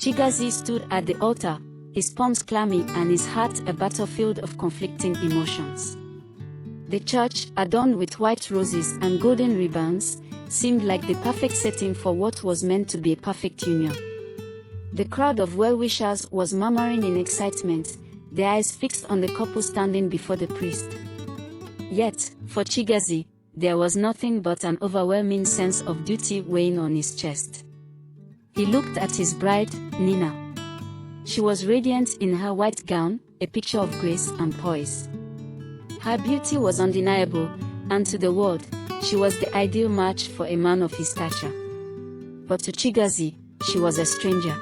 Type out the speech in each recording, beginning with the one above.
Chigozie stood at the altar, his palms clammy and his heart a battlefield of conflicting emotions. The church, adorned with white roses and golden ribbons, seemed like the perfect setting for what was meant to be a perfect union. The crowd of well-wishers was murmuring in excitement, their eyes fixed on the couple standing before the priest. Yet, for Chigozie, there was nothing but an overwhelming sense of duty weighing on his chest. He looked at his bride, Nina. She was radiant in her white gown, a picture of grace and poise. Her beauty was undeniable, and to the world, she was the ideal match for a man of his stature. But to Chigozie, she was a stranger.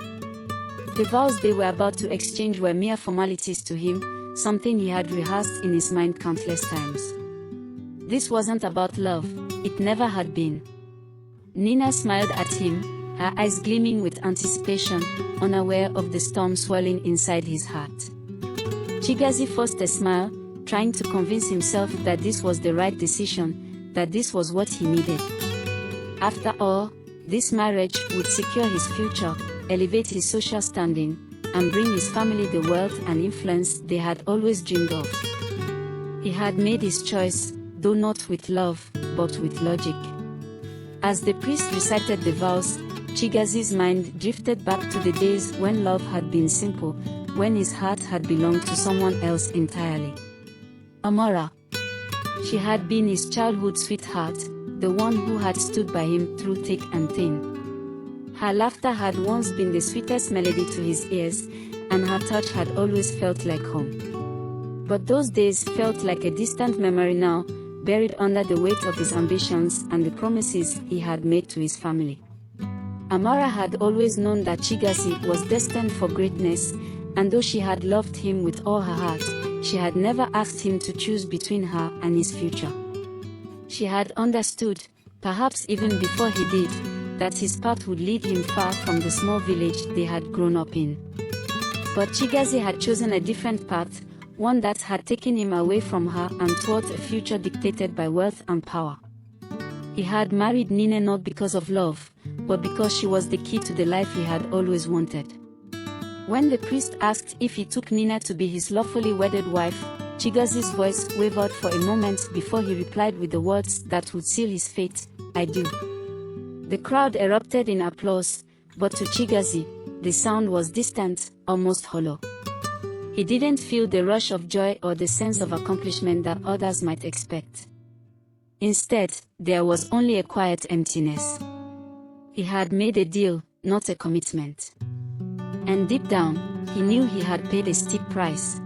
The vows they were about to exchange were mere formalities to him, something he had rehearsed in his mind countless times. This wasn't about love, it never had been. Nina smiled at him, her eyes gleaming with anticipation, unaware of the storm swirling inside his heart. Chigozie forced a smile, trying to convince himself that this was the right decision, that this was what he needed. After all, this marriage would secure his future, elevate his social standing, and bring his family the wealth and influence they had always dreamed of. He had made his choice, though not with love, but with logic. As the priest recited the vows, Chigozie's mind drifted back to the days when love had been simple, when his heart had belonged to someone else entirely. Amara. She had been his childhood sweetheart, the one who had stood by him through thick and thin. Her laughter had once been the sweetest melody to his ears, and her touch had always felt like home. But those days felt like a distant memory now, buried under the weight of his ambitions and the promises he had made to his family. Amara had always known that Chigozie was destined for greatness, and though she had loved him with all her heart, she had never asked him to choose between her and his future. She had understood, perhaps even before he did, that his path would lead him far from the small village they had grown up in. But Chigozie had chosen a different path, one that had taken him away from her and toward a future dictated by wealth and power. He had married Nina not because of love, but because she was the key to the life he had always wanted. When the priest asked if he took Nina to be his lawfully wedded wife, Chigozie's voice wavered for a moment before he replied with the words that would seal his fate, "I do." The crowd erupted in applause, but to Chigozie, the sound was distant, almost hollow. He didn't feel the rush of joy or the sense of accomplishment that others might expect. Instead, there was only a quiet emptiness. He had made a deal, not a commitment. And deep down, he knew he had paid a steep price.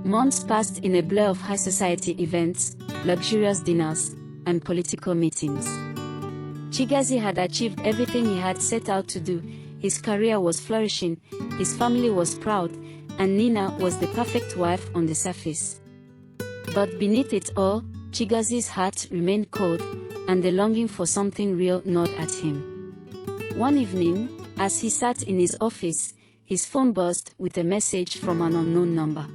Months passed in a blur of high society events, luxurious dinners, and political meetings. Chigozie had achieved everything he had set out to do. His career was flourishing, his family was proud, and Nina was the perfect wife on the surface. But beneath it all, Chigozie's heart remained cold, and the longing for something real gnawed at him. One evening, as he sat in his office, his phone buzzed with a message from an unknown number.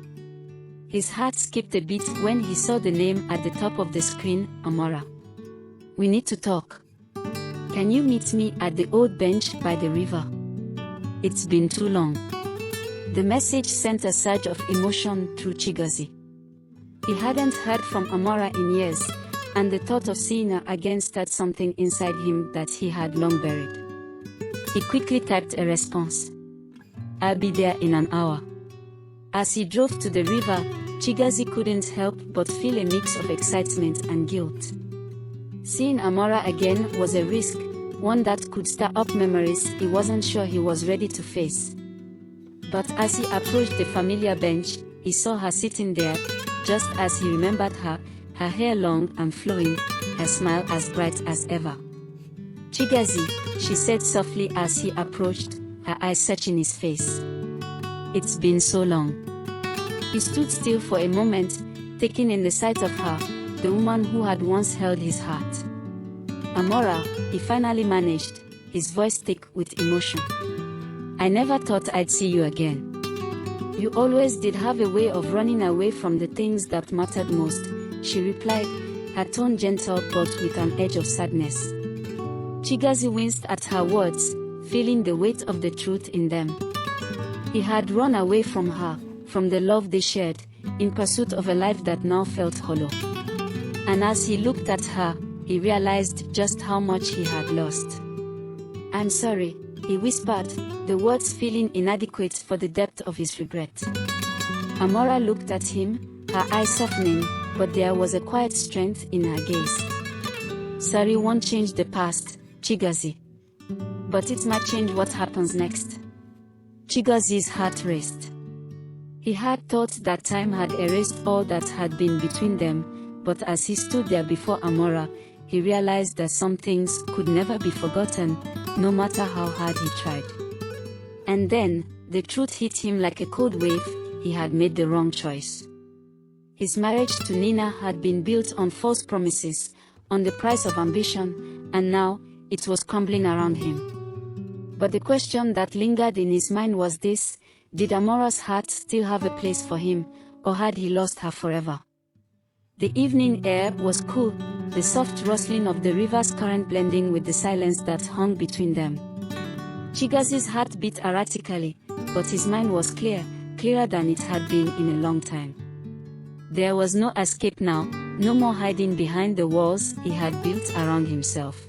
His heart skipped a beat when he saw the name at the top of the screen, Amara. "We need to talk. Can you meet me at the old bench by the river? It's been too long." The message sent a surge of emotion through Chigozie. He hadn't heard from Amara in years, and the thought of seeing her again stirred something inside him that he had long buried. He quickly typed a response. "I'll be there in an hour." As he drove to the river, Chigozie couldn't help but feel a mix of excitement and guilt. Seeing Amara again was a risk, one that could stir up memories he wasn't sure he was ready to face. But as he approached the familiar bench, he saw her sitting there, just as he remembered her, her hair long and flowing, her smile as bright as ever. "Chigozie," she said softly as he approached, her eyes searching his face. "It's been so long." He stood still for a moment, taking in the sight of her, the woman who had once held his heart. "Amara," he finally managed, his voice thick with emotion. "I never thought I'd see you again. You always did have a way of running away from the things that mattered most," she replied, her tone gentle but with an edge of sadness. Chigozie winced at her words, feeling the weight of the truth in them. He had run away from her, from the love they shared, in pursuit of a life that now felt hollow. And as he looked at her, he realized just how much he had lost. "I'm sorry," he whispered, the words feeling inadequate for the depth of his regret. Amara looked at him, her eyes softening, but there was a quiet strength in her gaze. "Sorry won't change the past, Chigozie. But it might change what happens next." Chigozie's heart raced. He had thought that time had erased all that had been between them, but as he stood there before Amara, he realized that some things could never be forgotten, no matter how hard he tried. And then, the truth hit him like a cold wave: he had made the wrong choice. His marriage to Nina had been built on false promises, on the price of ambition, and now, it was crumbling around him. But the question that lingered in his mind was this: did Amara's heart still have a place for him, or had he lost her forever? The evening air was cool, the soft rustling of the river's current blending with the silence that hung between them. Chigozie's heart beat erratically, but his mind was clear, clearer than it had been in a long time. There was no escape now, no more hiding behind the walls he had built around himself.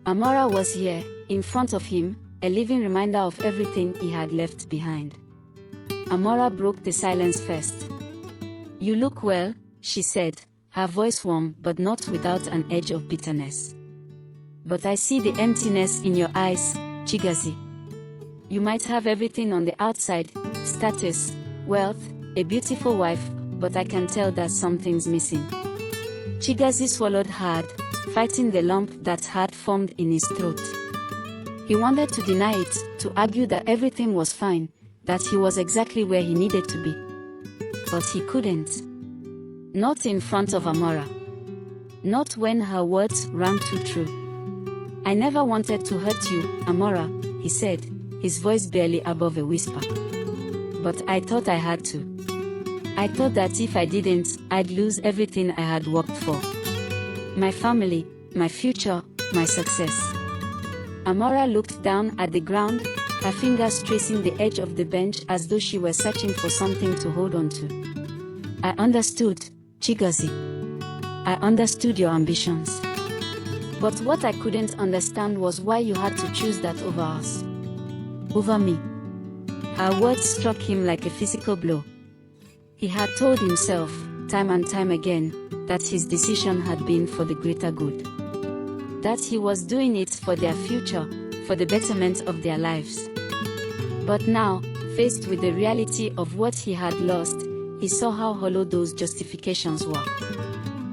Amara was here, in front of him, a living reminder of everything he had left behind. Amara broke the silence first. "You look well," she said, her voice warm but not without an edge of bitterness. "But I see the emptiness in your eyes, Chigozie. You might have everything on the outside, status, wealth, a beautiful wife, but I can tell that something's missing." Chigozie swallowed hard, fighting the lump that had formed in his throat. He wanted to deny it, to argue that everything was fine, that he was exactly where he needed to be. But he couldn't. Not in front of Amara. Not when her words rang too true. "I never wanted to hurt you, Amara," he said, his voice barely above a whisper. "But I thought I had to. I thought that if I didn't, I'd lose everything I had worked for. My family, my future, my success." Amara looked down at the ground, her fingers tracing the edge of the bench as though she were searching for something to hold on to. "I understood, Chigozie. I understood your ambitions. But what I couldn't understand was why you had to choose that over us. Over me." Her words struck him like a physical blow. He had told himself, time and time again, that his decision had been for the greater good. That he was doing it for their future, for the betterment of their lives. But now, faced with the reality of what he had lost, he saw how hollow those justifications were.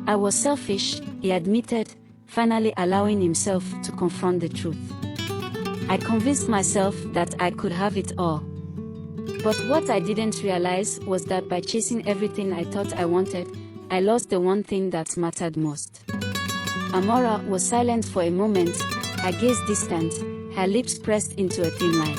"I was selfish," he admitted, finally allowing himself to confront the truth. "I convinced myself that I could have it all. But what I didn't realize was that by chasing everything I thought I wanted, I lost the one thing that mattered most." Amara was silent for a moment, her gaze distant, her lips pressed into a thin line.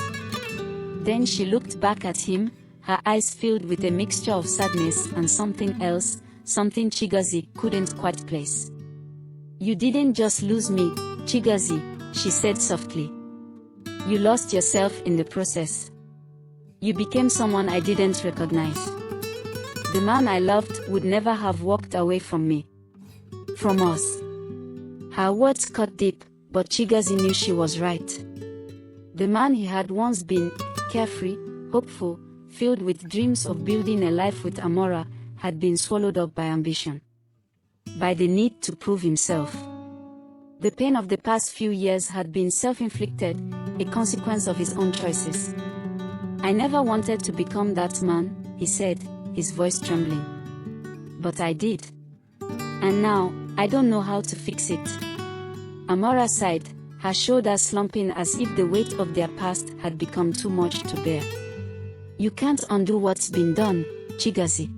Then she looked back at him, her eyes filled with a mixture of sadness and something else, something Chigozie couldn't quite place. "You didn't just lose me, Chigozie," she said softly. "You lost yourself in the process. You became someone I didn't recognize. The man I loved would never have walked away from me. From us." Her words cut deep, but Chigozie knew she was right. The man he had once been, carefree, hopeful, filled with dreams of building a life with Amara, had been swallowed up by ambition. By the need to prove himself. The pain of the past few years had been self-inflicted, a consequence of his own choices. "I never wanted to become that man," he said, his voice trembling. "But I did. And now, I don't know how to fix it." Amara sighed, her shoulders slumping as if the weight of their past had become too much to bear. "You can't undo what's been done, Chigozie.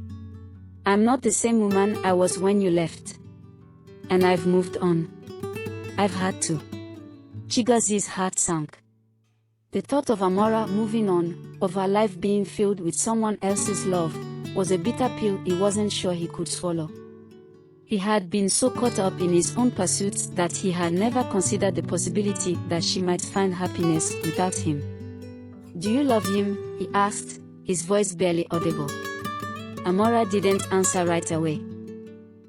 I'm not the same woman I was when you left. And I've moved on. I've had to." Chigozie's heart sank. The thought of Amara moving on, of her life being filled with someone else's love, was a bitter pill he wasn't sure he could swallow. He had been so caught up in his own pursuits that he had never considered the possibility that she might find happiness without him. "Do you love him?" he asked, his voice barely audible. Amara didn't answer right away.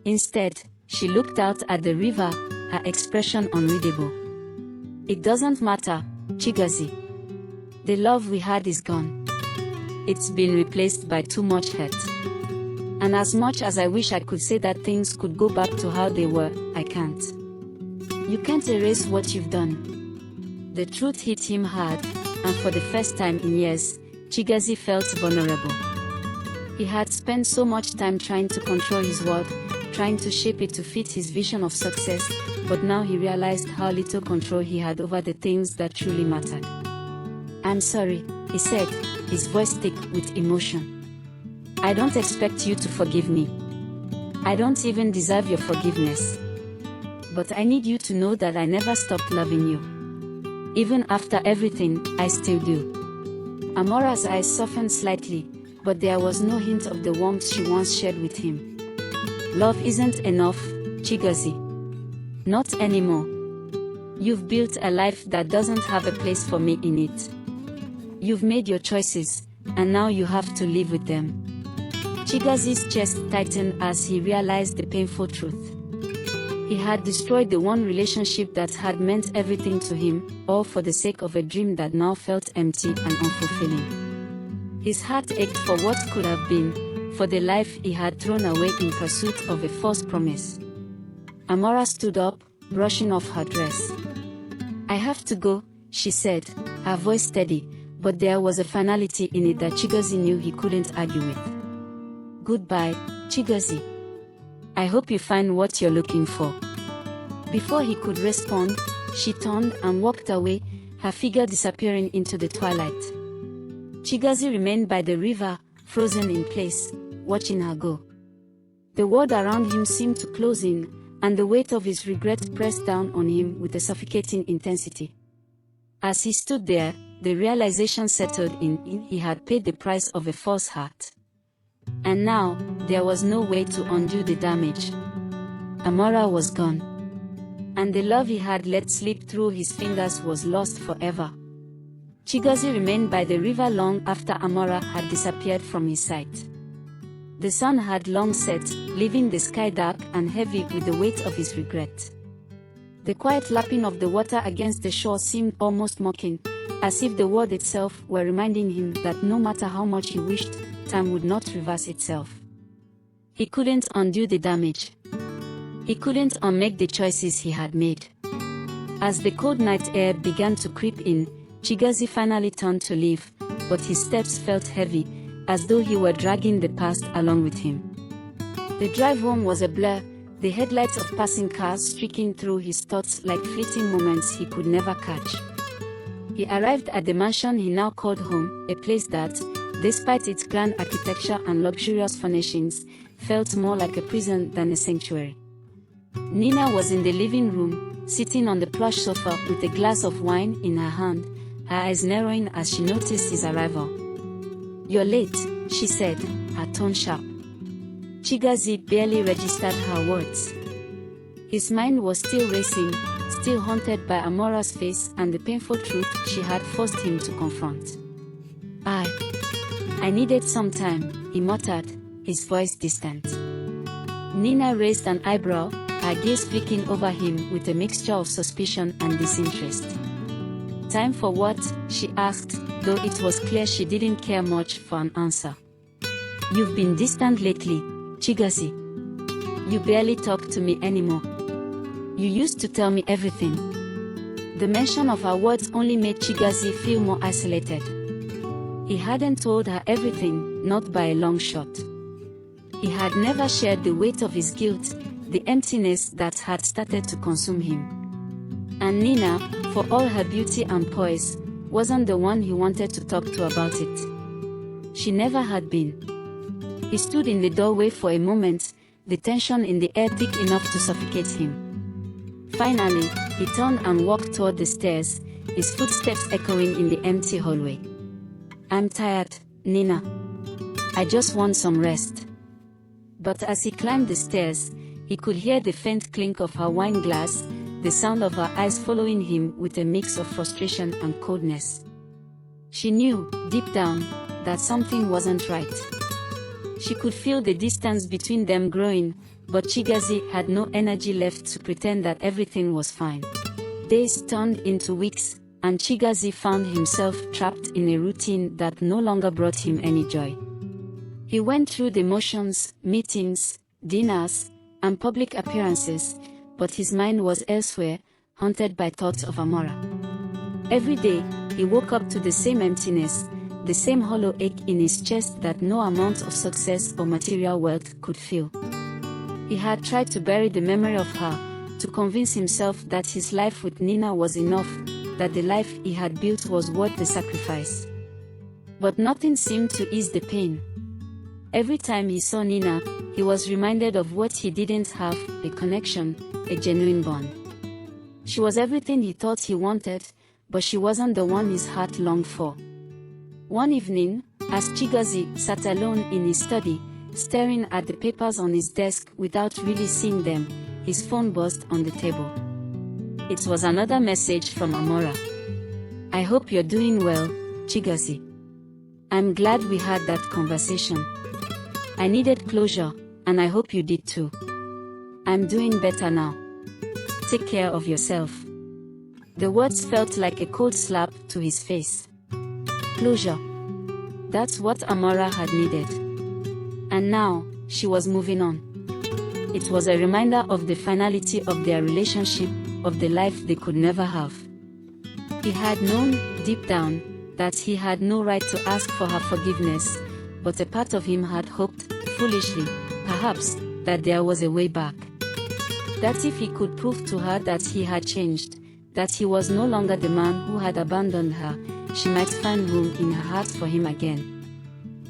Instead, she looked out at the river, her expression unreadable. "It doesn't matter, Chigozie. The love we had is gone. It's been replaced by too much hurt. And as much as I wish I could say that things could go back to how they were, I can't. You can't erase what you've done." The truth hit him hard, and for the first time in years, Chigozie felt vulnerable. He had spent so much time trying to control his world, trying to shape it to fit his vision of success, but now he realized how little control he had over the things that truly mattered. "I'm sorry," he said, his voice thick with emotion. "I don't expect you to forgive me. I don't even deserve your forgiveness. But I need you to know that I never stopped loving you. Even after everything, I still do." Amara's eyes softened slightly, but there was no hint of the warmth she once shared with him. "Love isn't enough, Chigozie. Not anymore. You've built a life that doesn't have a place for me in it. You've made your choices, and now you have to live with them." Chigozie's chest tightened as he realized the painful truth. He had destroyed the one relationship that had meant everything to him, all for the sake of a dream that now felt empty and unfulfilling. His heart ached for what could have been, for the life he had thrown away in pursuit of a false promise. Amara stood up, brushing off her dress. "I have to go," she said, her voice steady, but there was a finality in it that Chigozie knew he couldn't argue with. "Goodbye, Chigozie. I hope you find what you're looking for." Before he could respond, she turned and walked away, her figure disappearing into the twilight. Chigozie remained by the river, frozen in place, watching her go. The world around him seemed to close in, and the weight of his regret pressed down on him with a suffocating intensity. As he stood there, the realization settled in, he had paid the price of a false heart. And now, there was no way to undo the damage. Amara was gone. And the love he had let slip through his fingers was lost forever. Chigozie remained by the river long after Amara had disappeared from his sight. The sun had long set, leaving the sky dark and heavy with the weight of his regret. The quiet lapping of the water against the shore seemed almost mocking, as if the world itself were reminding him that no matter how much he wished, time would not reverse itself. He couldn't undo the damage. He couldn't unmake the choices he had made. As the cold night air began to creep in, Chigozie finally turned to leave, but his steps felt heavy, as though he were dragging the past along with him. The drive home was a blur, the headlights of passing cars streaking through his thoughts like fleeting moments he could never catch. He arrived at the mansion he now called home, a place that, despite its grand architecture and luxurious furnishings, felt more like a prison than a sanctuary. Nina was in the living room, sitting on the plush sofa with a glass of wine in her hand, her eyes narrowing as she noticed his arrival. "You're late," she said, her tone sharp. Chigozie barely registered her words. His mind was still racing, still haunted by Amara's face and the painful truth she had forced him to confront. I needed some time," he muttered, his voice distant. Nina raised an eyebrow, her gaze flicking over him with a mixture of suspicion and disinterest. "Time for what?" she asked, though it was clear she didn't care much for an answer. "You've been distant lately, Chigozie. You barely talk to me anymore. You used to tell me everything." The mention of her words only made Chigozie feel more isolated. He hadn't told her everything, not by a long shot. He had never shared the weight of his guilt, the emptiness that had started to consume him. And Nina, for all her beauty and poise, wasn't the one he wanted to talk to about it. She never had been. He stood in the doorway for a moment, the tension in the air thick enough to suffocate him. Finally, he turned and walked toward the stairs, his footsteps echoing in the empty hallway. "I'm tired, Nina. I just want some rest." But as he climbed the stairs, He could hear the faint clink of her wine glass, the sound of her eyes following him with a mix of frustration and coldness. She knew, deep down, that something wasn't right. She could feel the distance between them growing, but Chigozie had no energy left to pretend that everything was fine. Days turned into weeks, and Chigozie found himself trapped in a routine that no longer brought him any joy. He went through the motions, meetings, dinners, and public appearances, but his mind was elsewhere, haunted by thoughts of Amara. Every day, he woke up to the same emptiness, the same hollow ache in his chest that no amount of success or material wealth could fill. He had tried to bury the memory of her, to convince himself that his life with Nina was enough, that the life he had built was worth the sacrifice. But nothing seemed to ease the pain. Every time he saw Nina, he was reminded of what he didn't have, a connection, a genuine bond. She was everything he thought he wanted, but she wasn't the one his heart longed for. One evening, as Chigozie sat alone in his study, staring at the papers on his desk without really seeing them, his phone buzzed on the table. It was another message from Amara. "I hope you're doing well, Chigozie. I'm glad we had that conversation. I needed closure, and I hope you did too. I'm doing better now. Take care of yourself." The words felt like a cold slap to his face. Closure. That's what Amara had needed. And now, she was moving on. It was a reminder of the finality of their relationship, of the life they could never have. He had known, deep down, that he had no right to ask for her forgiveness, but a part of him had hoped, foolishly, perhaps, that there was a way back. That if he could prove to her that he had changed, that he was no longer the man who had abandoned her, she might find room in her heart for him again.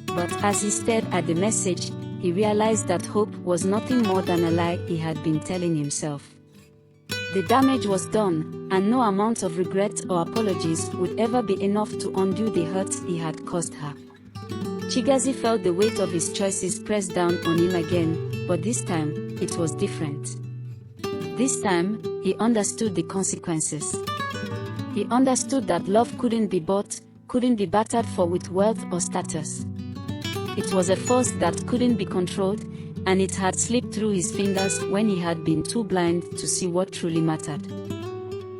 But as he stared at the message, he realized that hope was nothing more than a lie he had been telling himself. The damage was done, and no amount of regret or apologies would ever be enough to undo the hurt he had caused her. Chigozie felt the weight of his choices pressed down on him again, but this time, it was different. This time, he understood the consequences. He understood that love couldn't be bought, couldn't be bartered for with wealth or status. It was a force that couldn't be controlled, and it had slipped through his fingers when he had been too blind to see what truly mattered.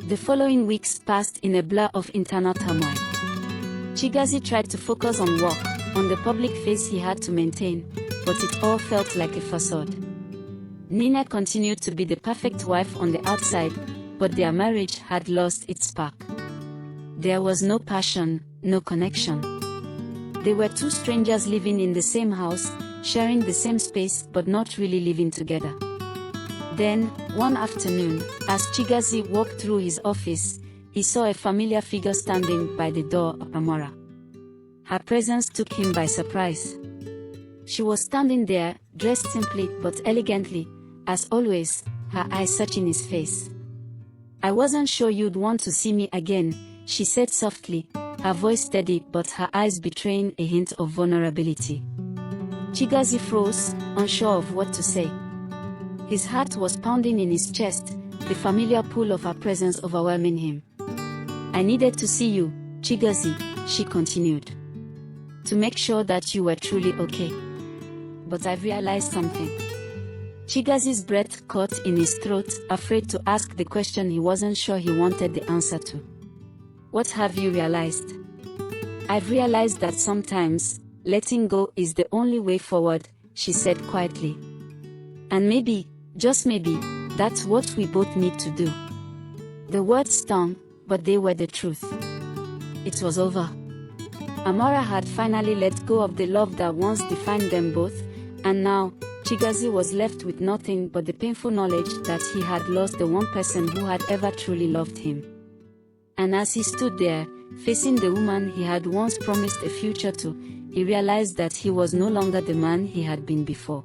The following weeks passed in a blur of internal turmoil. Chigozie tried to focus on work, on the public face he had to maintain, but it all felt like a facade. Nina continued to be the perfect wife on the outside, but their marriage had lost its spark. There was no passion, no connection. They were two strangers living in the same house, sharing the same space but not really living together. Then, one afternoon, as Chigozie walked through his office, he saw a familiar figure standing by the door of Amara. Her presence took him by surprise. She was standing there, dressed simply but elegantly, as always, her eyes searching his face. "I wasn't sure you'd want to see me again," she said softly, her voice steady but her eyes betraying a hint of vulnerability. Chigozie froze, unsure of what to say. His heart was pounding in his chest, the familiar pull of her presence overwhelming him. "I needed to see you, Chigozie," she continued, "to make sure that you were truly okay. But I've realized something." Chigozie's breath caught in his throat, afraid to ask the question he wasn't sure he wanted the answer to. "What have you realized?" "I've realized that sometimes, letting go is the only way forward," she said quietly. "And maybe, just maybe, that's what we both need to do." The words stung, but they were the truth. It was over. Amara had finally let go of the love that once defined them both, and now, Chigozie was left with nothing but the painful knowledge that he had lost the one person who had ever truly loved him. And as he stood there, facing the woman he had once promised a future to, he realized that he was no longer the man he had been before.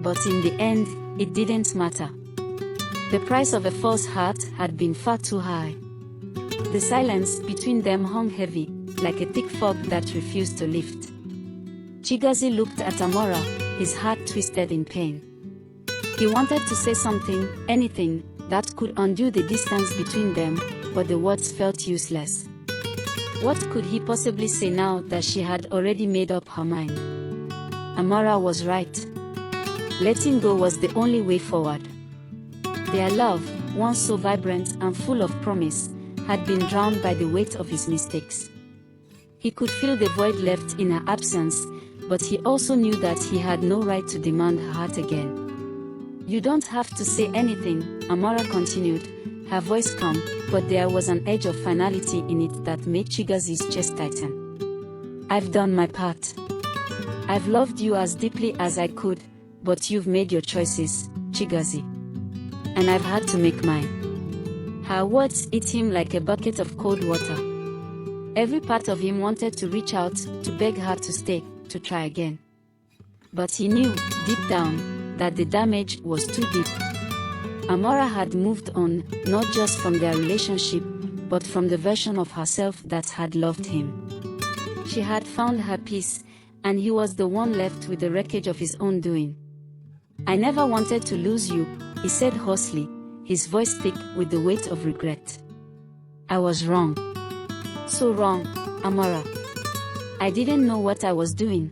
But in the end, it didn't matter. The price of a false heart had been far too high. The silence between them hung heavy, like a thick fog that refused to lift. Chigozie looked at Amara, his heart twisted in pain. He wanted to say something, anything, that could undo the distance between them, but the words felt useless. What could he possibly say now that she had already made up her mind? Amara was right. Letting go was the only way forward. Their love, once so vibrant and full of promise, had been drowned by the weight of his mistakes. He could feel the void left in her absence, but he also knew that he had no right to demand her heart again. "You don't have to say anything," Amara continued, her voice calm, but there was an edge of finality in it that made Chigozie's chest tighten. "I've done my part. I've loved you as deeply as I could, but you've made your choices, Chigozie. And I've had to make mine." Her words hit him like a bucket of cold water. Every part of him wanted to reach out, to beg her to stay, to try again. But he knew, deep down, that the damage was too deep. Amara had moved on, not just from their relationship, but from the version of herself that had loved him. She had found her peace, and he was the one left with the wreckage of his own doing. "I never wanted to lose you," he said hoarsely, his voice thick with the weight of regret. "I was wrong. So wrong, Amara. I didn't know what I was doing."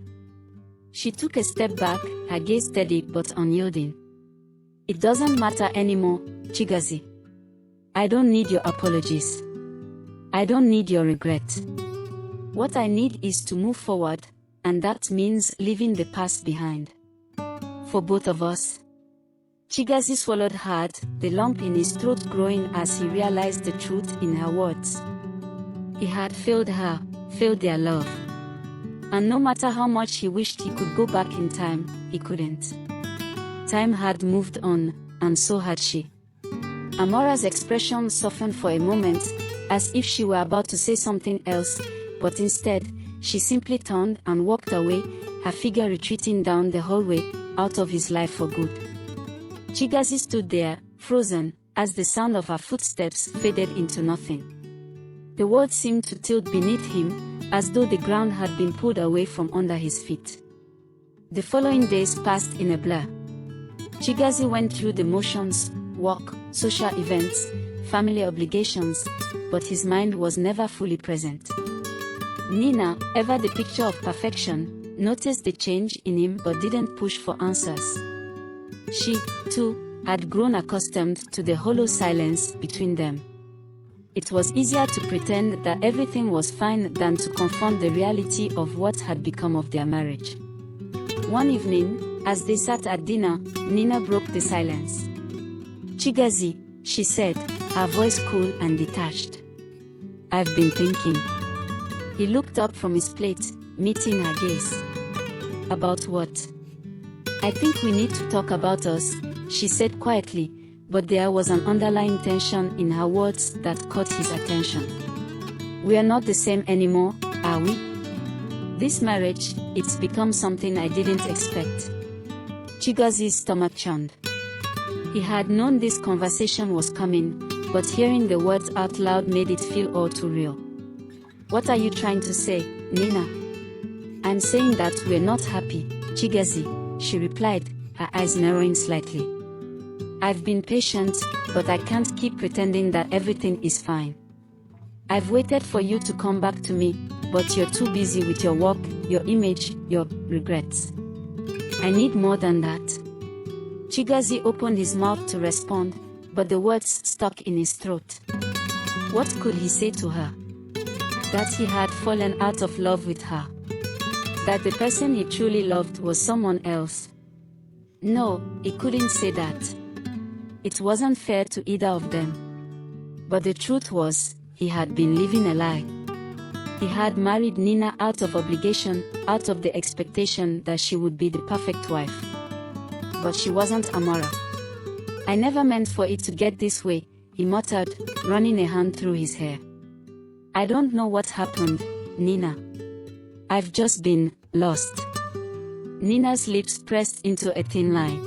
She took a step back, her gaze steady but unyielding. "It doesn't matter anymore, Chigozie. I don't need your apologies. I don't need your regret. What I need is to move forward, and that means leaving the past behind. For both of us." Chigozie swallowed hard, the lump in his throat growing as he realized the truth in her words. He had failed her, failed their love. And no matter how much he wished he could go back in time, he couldn't. Time had moved on, and so had she. Amara's expression softened for a moment, as if she were about to say something else, but instead, she simply turned and walked away, her figure retreating down the hallway, out of his life for good. Chigozie stood there, frozen, as the sound of her footsteps faded into nothing. The world seemed to tilt beneath him, as though the ground had been pulled away from under his feet. The following days passed in a blur. Chigozie went through the motions, work, social events, family obligations, but his mind was never fully present. Nina, ever the picture of perfection, noticed the change in him but didn't push for answers. She, too, had grown accustomed to the hollow silence between them. It was easier to pretend that everything was fine than to confront the reality of what had become of their marriage. One evening, as they sat at dinner, Nina broke the silence. "Chigozie," she said, her voice cool and detached. "I've been thinking." He looked up from his plate, meeting her gaze. "About what?" "I think we need to talk about us," she said quietly, but there was an underlying tension in her words that caught his attention. "We are not the same anymore, are we? This marriage, it's become something I didn't expect." Chigozie's stomach churned. He had known this conversation was coming, but hearing the words out loud made it feel all too real. "What are you trying to say, Nina?" "I'm saying that we're not happy, Chigozie," she replied, her eyes narrowing slightly. "I've been patient, but I can't keep pretending that everything is fine. I've waited for you to come back to me, but you're too busy with your work, your image, your regrets. I need more than that." Chigozie opened his mouth to respond, but the words stuck in his throat. What could he say to her? That he had fallen out of love with her. That the person he truly loved was someone else. No, he couldn't say that. It wasn't fair to either of them. But the truth was, he had been living a lie. He had married Nina out of obligation, out of the expectation that she would be the perfect wife. But she wasn't Amara. "I never meant for it to get this way," he muttered, running a hand through his hair. "I don't know what happened, Nina. I've just been lost." Nina's lips pressed into a thin line.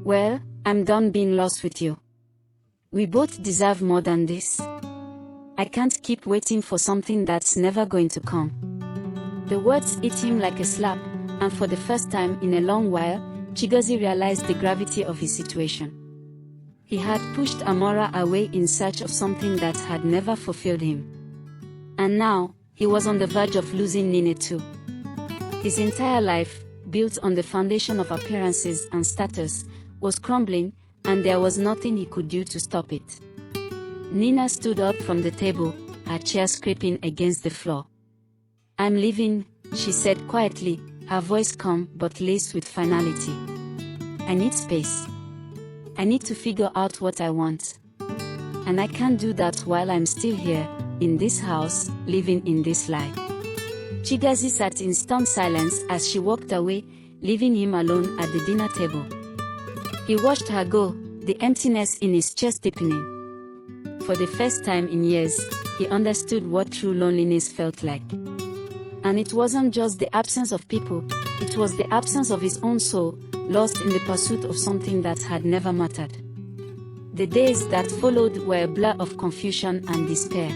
"Well, I'm done being lost with you. We both deserve more than this. I can't keep waiting for something that's never going to come." The words hit him like a slap, and for the first time in a long while, Chigozie realized the gravity of his situation. He had pushed Amara away in search of something that had never fulfilled him. And now, he was on the verge of losing Nina too. His entire life, built on the foundation of appearances and status, was crumbling, and there was nothing he could do to stop it. Nina stood up from the table, her chair scraping against the floor. "I'm leaving," she said quietly, her voice calm but laced with finality. "I need space. I need to figure out what I want. And I can't do that while I'm still here, in this house, living in this lie." Chigozie sat in stunned silence as she walked away, leaving him alone at the dinner table. He watched her go, the emptiness in his chest deepening. For the first time in years, he understood what true loneliness felt like. And it wasn't just the absence of people, it was the absence of his own soul, lost in the pursuit of something that had never mattered. The days that followed were a blur of confusion and despair.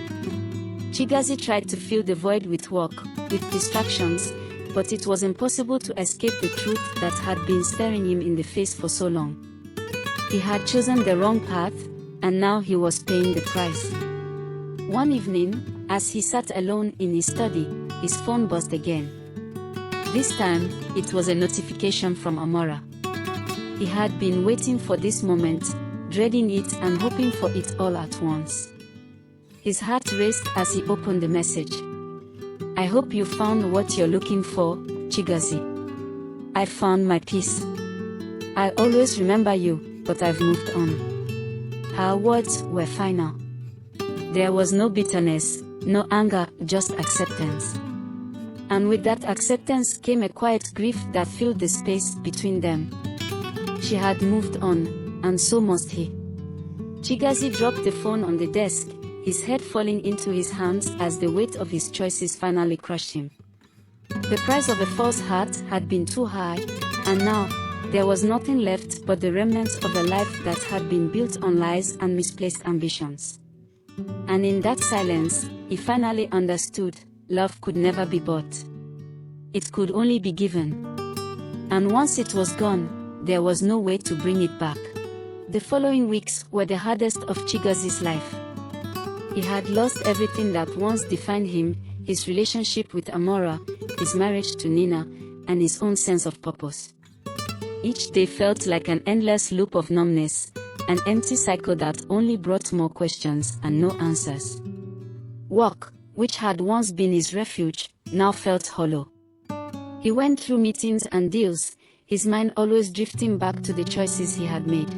Chigozie tried to fill the void with work, with distractions, but it was impossible to escape the truth that had been staring him in the face for so long. He had chosen the wrong path, and now he was paying the price. One evening, as he sat alone in his study, his phone buzzed again. This time, it was a notification from Amara. He had been waiting for this moment, dreading it and hoping for it all at once. His heart raced as he opened the message. "I hope you found what you're looking for, Chigozie. I found my peace. I'll always remember you, but I've moved on." Her words were final. There was no bitterness, no anger, just acceptance. And with that acceptance came a quiet grief that filled the space between them. She had moved on, and so must he. Chigozie dropped the phone on the desk, his head falling into his hands as the weight of his choices finally crushed him. The price of a false heart had been too high, and now, there was nothing left but the remnants of a life that had been built on lies and misplaced ambitions. And in that silence, he finally understood, love could never be bought. It could only be given. And once it was gone, there was no way to bring it back. The following weeks were the hardest of Chigozie's life. He had lost everything that once defined him, his relationship with Amara, his marriage to Nina, and his own sense of purpose. Each day felt like an endless loop of numbness, an empty cycle that only brought more questions and no answers. Work, which had once been his refuge, now felt hollow. He went through meetings and deals, his mind always drifting back to the choices he had made.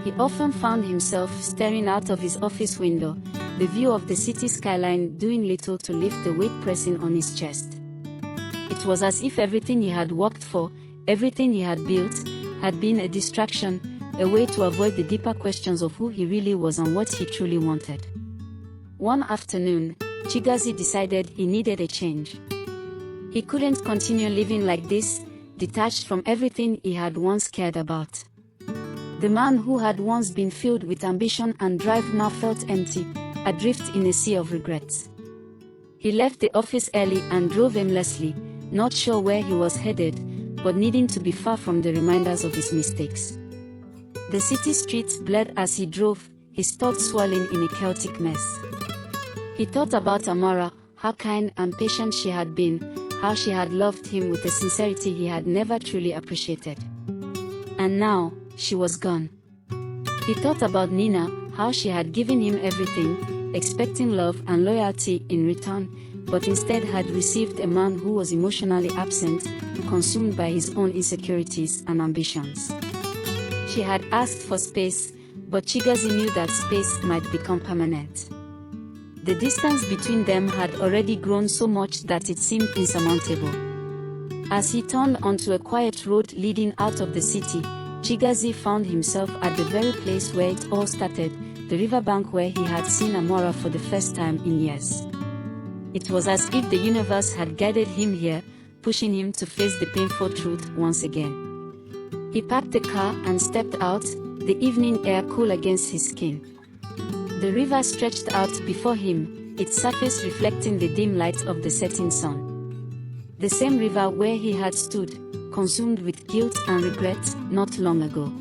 He often found himself staring out of his office window, the view of the city skyline doing little to lift the weight pressing on his chest. It was as if everything he had worked for, everything he had built, had been a distraction, a way to avoid the deeper questions of who he really was and what he truly wanted. One afternoon, Chigozie decided he needed a change. He couldn't continue living like this, detached from everything he had once cared about. The man who had once been filled with ambition and drive now felt empty, adrift in a sea of regrets. He left the office early and drove aimlessly, not sure where he was headed, but needing to be far from the reminders of his mistakes. The city streets blurred as he drove, his thoughts swirling in a chaotic mess. He thought about Amara, how kind and patient she had been, how she had loved him with a sincerity he had never truly appreciated. And now, she was gone. He thought about Nina, how she had given him everything, expecting love and loyalty in return, but instead had received a man who was emotionally absent, consumed by his own insecurities and ambitions. She had asked for space, but Chigozie knew that space might become permanent. The distance between them had already grown so much that it seemed insurmountable. As he turned onto a quiet road leading out of the city, Chigozie found himself at the very place where it all started, the riverbank where he had seen Amara for the first time in years. It was as if the universe had guided him here, pushing him to face the painful truth once again. He parked the car and stepped out, the evening air cool against his skin. The river stretched out before him, its surface reflecting the dim light of the setting sun. The same river where he had stood, consumed with guilt and regret not long ago.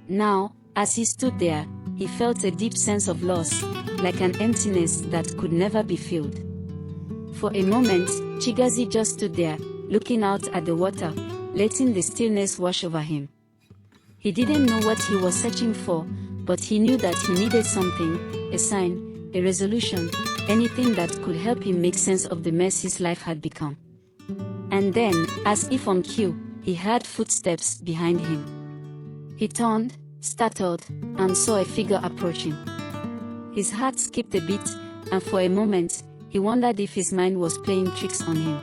Now, as he stood there, he felt a deep sense of loss, like an emptiness that could never be filled. For a moment, Chigozie just stood there, looking out at the water, letting the stillness wash over him. He didn't know what he was searching for, but he knew that he needed something, a sign, a resolution, anything that could help him make sense of the mess his life had become. And then, as if on cue, he heard footsteps behind him. He turned, startled, and saw a figure approaching. His heart skipped a beat, and for a moment, he wondered if his mind was playing tricks on him.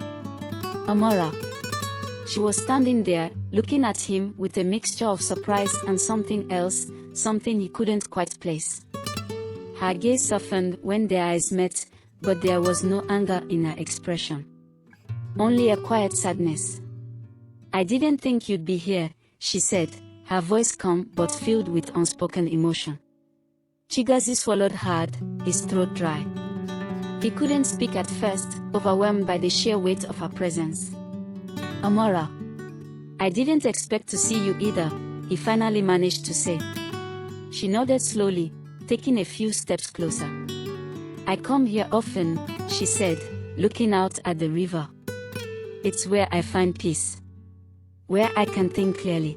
Amara. She was standing there, looking at him with a mixture of surprise and something else, something he couldn't quite place. Her gaze softened when their eyes met, but there was no anger in her expression. Only a quiet sadness. "I didn't think you'd be here," she said, her voice calm but filled with unspoken emotion. Chigozie swallowed hard, his throat dry. He couldn't speak at first, overwhelmed by the sheer weight of her presence. "Amara. I didn't expect to see you either," he finally managed to say. She nodded slowly, taking a few steps closer. "I come here often," she said, looking out at the river. "It's where I find peace. Where I can think clearly."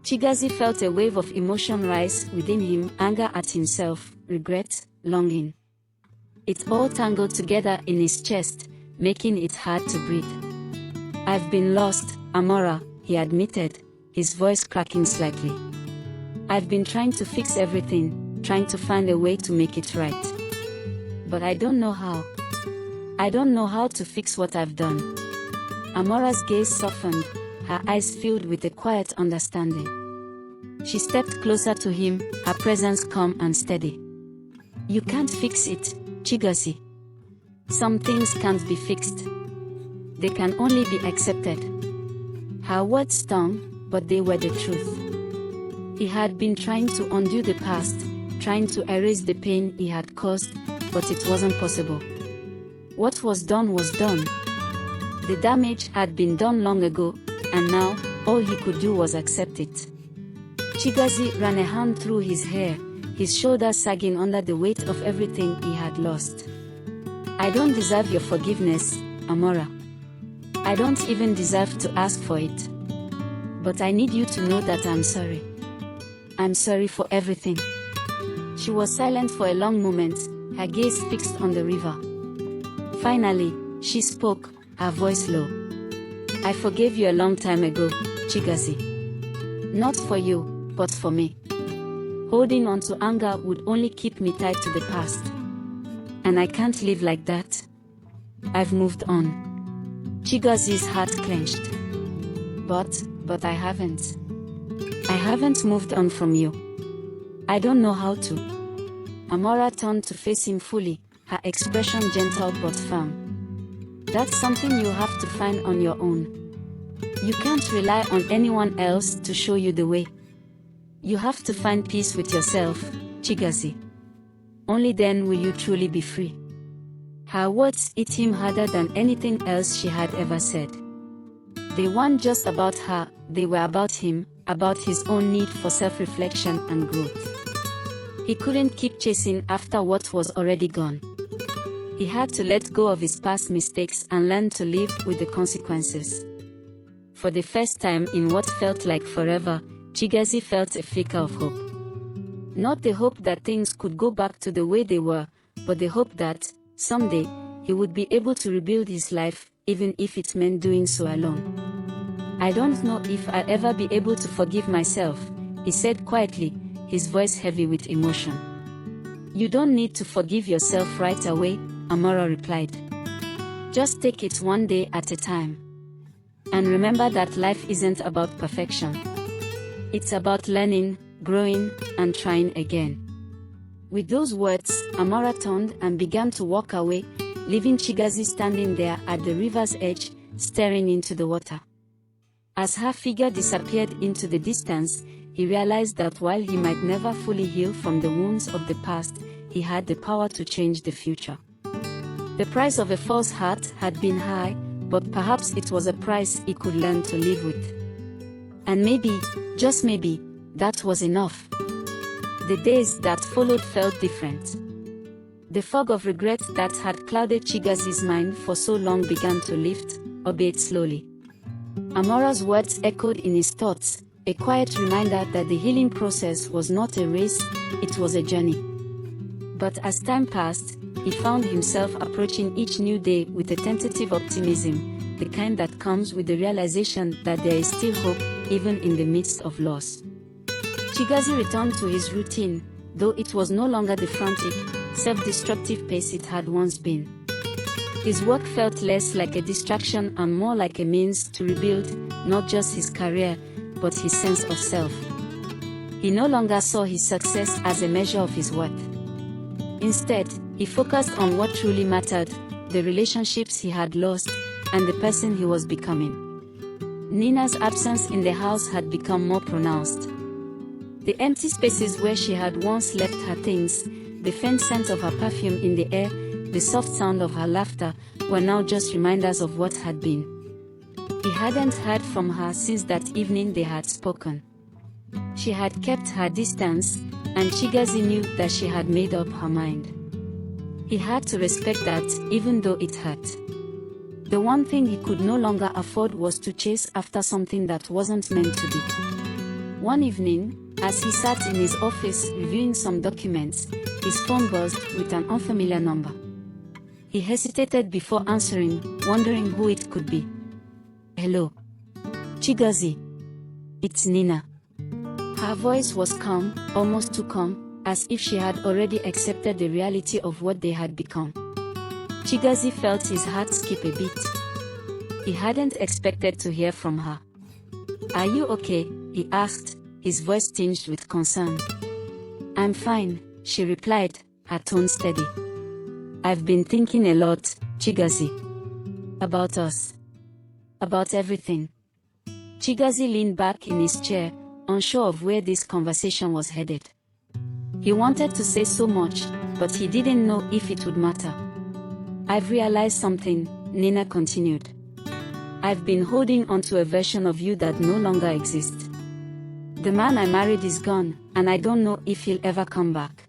Chigozie felt a wave of emotion rise within him, anger at himself, regret, longing. It all tangled together in his chest, making it hard to breathe. "I've been lost, Amara," he admitted, his voice cracking slightly. "I've been trying to fix everything, trying to find a way to make it right. But I don't know how. I don't know how to fix what I've done." Amara's gaze softened, her eyes filled with a quiet understanding. She stepped closer to him, her presence calm and steady. "You can't fix it, Chigozie. Some things can't be fixed. They can only be accepted." Her words stung, but they were the truth. He had been trying to undo the past, trying to erase the pain he had caused, but it wasn't possible. What was done was done. The damage had been done long ago, and now, all he could do was accept it. Chigozie ran a hand through his hair, his shoulders sagging under the weight of everything he had lost. "I don't deserve your forgiveness, Amara. I don't even deserve to ask for it. But I need you to know that I'm sorry. I'm sorry for everything." She was silent for a long moment, her gaze fixed on the river. Finally, she spoke, her voice low. "I forgave you a long time ago, Chigozie. Not for you, but for me. Holding on to anger would only keep me tied to the past. And I can't live like that. I've moved on." Chigozie's heart clenched. But I haven't. I haven't moved on from you. I don't know how to." Amara turned to face him fully, her expression gentle but firm. "That's something you have to find on your own. You can't rely on anyone else to show you the way. You have to find peace with yourself, Chigozie. Only then will you truly be free." Her words hit him harder than anything else she had ever said. They weren't just about her, they were about him, about his own need for self-reflection and growth. He couldn't keep chasing after what was already gone. He had to let go of his past mistakes and learn to live with the consequences. For the first time in what felt like forever, Chigozie felt a flicker of hope. Not the hope that things could go back to the way they were, but the hope that, someday, he would be able to rebuild his life, even if it meant doing so alone. "I don't know if I'll ever be able to forgive myself," he said quietly, his voice heavy with emotion. "You don't need to forgive yourself right away," Amara replied. "Just take it one day at a time. And remember that life isn't about perfection. It's about learning, growing, and trying again." With those words, Amara turned and began to walk away, leaving Chigozie standing there at the river's edge, staring into the water. As her figure disappeared into the distance, he realized that while he might never fully heal from the wounds of the past, he had the power to change the future. The price of a false heart had been high, but perhaps it was a price he could learn to live with. And maybe, just maybe, that was enough. The days that followed felt different. The fog of regret that had clouded Chigozie's mind for so long began to lift, albeit slowly. Amara's words echoed in his thoughts, a quiet reminder that the healing process was not a race, it was a journey. But as time passed, he found himself approaching each new day with a tentative optimism, the kind that comes with the realization that there is still hope, even in the midst of loss. Chigozie returned to his routine, though it was no longer the frantic, self-destructive pace it had once been. His work felt less like a distraction and more like a means to rebuild, not just his career, but his sense of self. He no longer saw his success as a measure of his worth. Instead, he focused on what truly mattered, the relationships he had lost, and the person he was becoming. Nina's absence in the house had become more pronounced. The empty spaces where she had once left her things, the faint scent of her perfume in the air, the soft sound of her laughter, were now just reminders of what had been. He hadn't heard from her since that evening they had spoken. She had kept her distance, and Chigozie knew that she had made up her mind. He had to respect that, even though it hurt. The one thing he could no longer afford was to chase after something that wasn't meant to be. One evening, as he sat in his office reviewing some documents, his phone buzzed with an unfamiliar number. He hesitated before answering, wondering who it could be. "Hello. Chigozie. It's Nina." Her voice was calm, almost too calm, as if she had already accepted the reality of what they had become. Chigozie felt his heart skip a beat. He hadn't expected to hear from her. "Are you okay?" he asked, his voice tinged with concern. "I'm fine," she replied, her tone steady. "I've been thinking a lot, Chigozie. About us. About everything." Chigozie leaned back in his chair, unsure of where this conversation was headed. He wanted to say so much, but he didn't know if it would matter. "I've realized something," Nina continued. "I've been holding on to a version of you that no longer exists. The man I married is gone, and I don't know if he'll ever come back."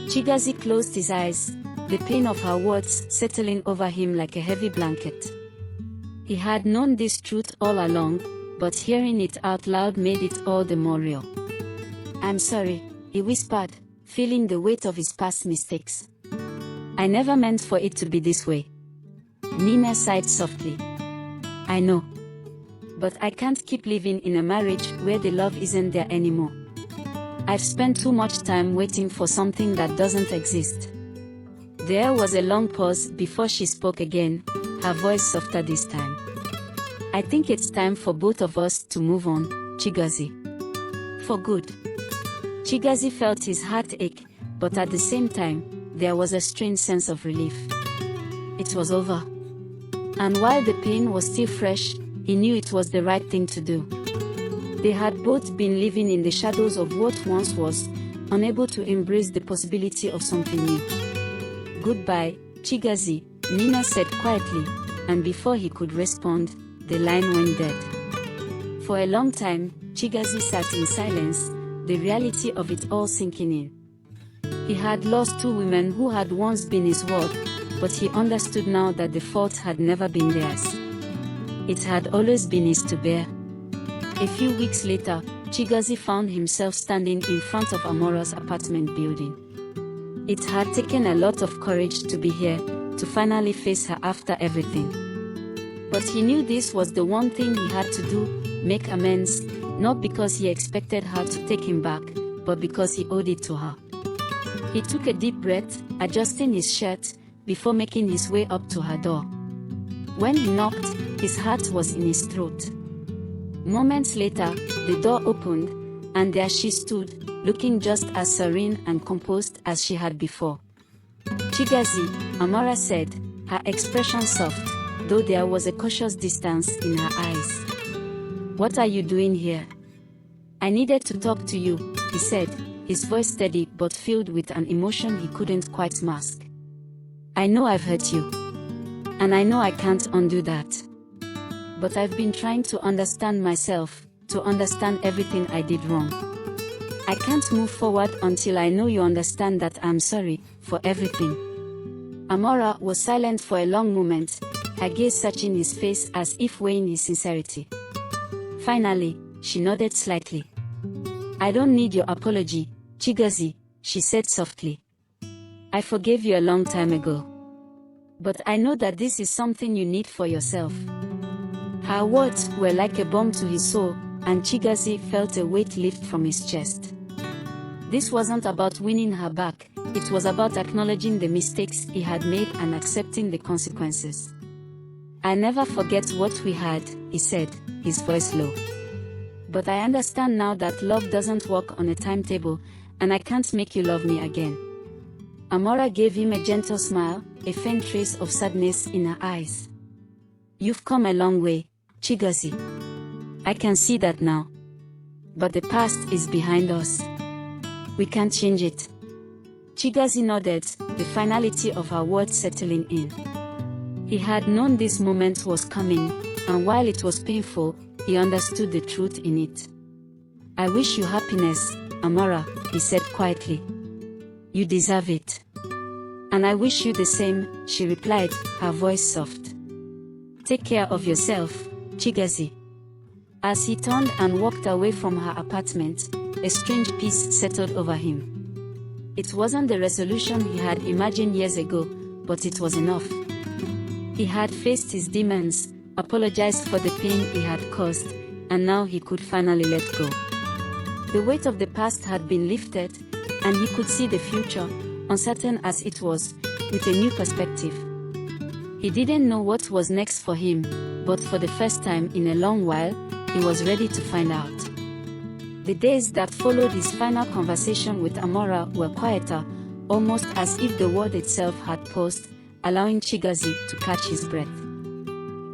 Chigozie closed his eyes, the pain of her words settling over him like a heavy blanket. He had known this truth all along, but hearing it out loud made it all the more real. "I'm sorry," he whispered, feeling the weight of his past mistakes. "I never meant for it to be this way." Nina sighed softly. "I know. But I can't keep living in a marriage where the love isn't there anymore. I've spent too much time waiting for something that doesn't exist." There was a long pause before she spoke again, her voice softer this time. "I think it's time for both of us to move on, Chigozie. For good." Chigozie felt his heart ache, but at the same time, there was a strange sense of relief. It was over. And while the pain was still fresh, he knew it was the right thing to do. They had both been living in the shadows of what once was, unable to embrace the possibility of something new. "Goodbye, Chigozie," Nina said quietly, and before he could respond, the line went dead. For a long time, Chigozie sat in silence, the reality of it all sinking in. He had lost two women who had once been his world, but he understood now that the fault had never been theirs. It had always been his to bear. A few weeks later, Chigozie found himself standing in front of Amara's apartment building. It had taken a lot of courage to be here, to finally face her after everything. But he knew this was the one thing he had to do, make amends, not because he expected her to take him back, but because he owed it to her. He took a deep breath, adjusting his shirt, before making his way up to her door. When he knocked, his heart was in his throat. Moments later, the door opened, and there she stood, looking just as serene and composed as she had before. "Chigozie," Amara said, her expression soft, though there was a cautious distance in her eyes. "What are you doing here?" "I needed to talk to you," he said, his voice steady but filled with an emotion he couldn't quite mask. "I know I've hurt you. And I know I can't undo that. But I've been trying to understand myself, to understand everything I did wrong. I can't move forward until I know you understand that I'm sorry for everything. Amara was silent for a long moment, her gaze searching his face as if weighing his sincerity. Finally, she nodded slightly. I don't need your apology, Chigozie, she said softly. I forgave you a long time ago. But I know that this is something you need for yourself. Her words were like a bomb to his soul, and Chigozie felt a weight lift from his chest. This wasn't about winning her back, it was about acknowledging the mistakes he had made and accepting the consequences. I never forget what we had, he said, his voice low. But I understand now that love doesn't work on a timetable, and I can't make you love me again. Amara gave him a gentle smile, a faint trace of sadness in her eyes. You've come a long way, Chigozie. I can see that now. But the past is behind us. We can't change it. Chigozie nodded, the finality of her words settling in. He had known this moment was coming, and while it was painful, he understood the truth in it. I wish you happiness, Amara, he said quietly. You deserve it. And I wish you the same, she replied, her voice soft. Take care of yourself, Chigozie. As he turned and walked away from her apartment, a strange peace settled over him. It wasn't the resolution he had imagined years ago, but it was enough. He had faced his demons, apologized for the pain he had caused, and now he could finally let go. The weight of the past had been lifted, and he could see the future, uncertain as it was, with a new perspective. He didn't know what was next for him, but for the first time in a long while, he was ready to find out. The days that followed his final conversation with Amara were quieter, almost as if the world itself had paused, allowing Chigozie to catch his breath.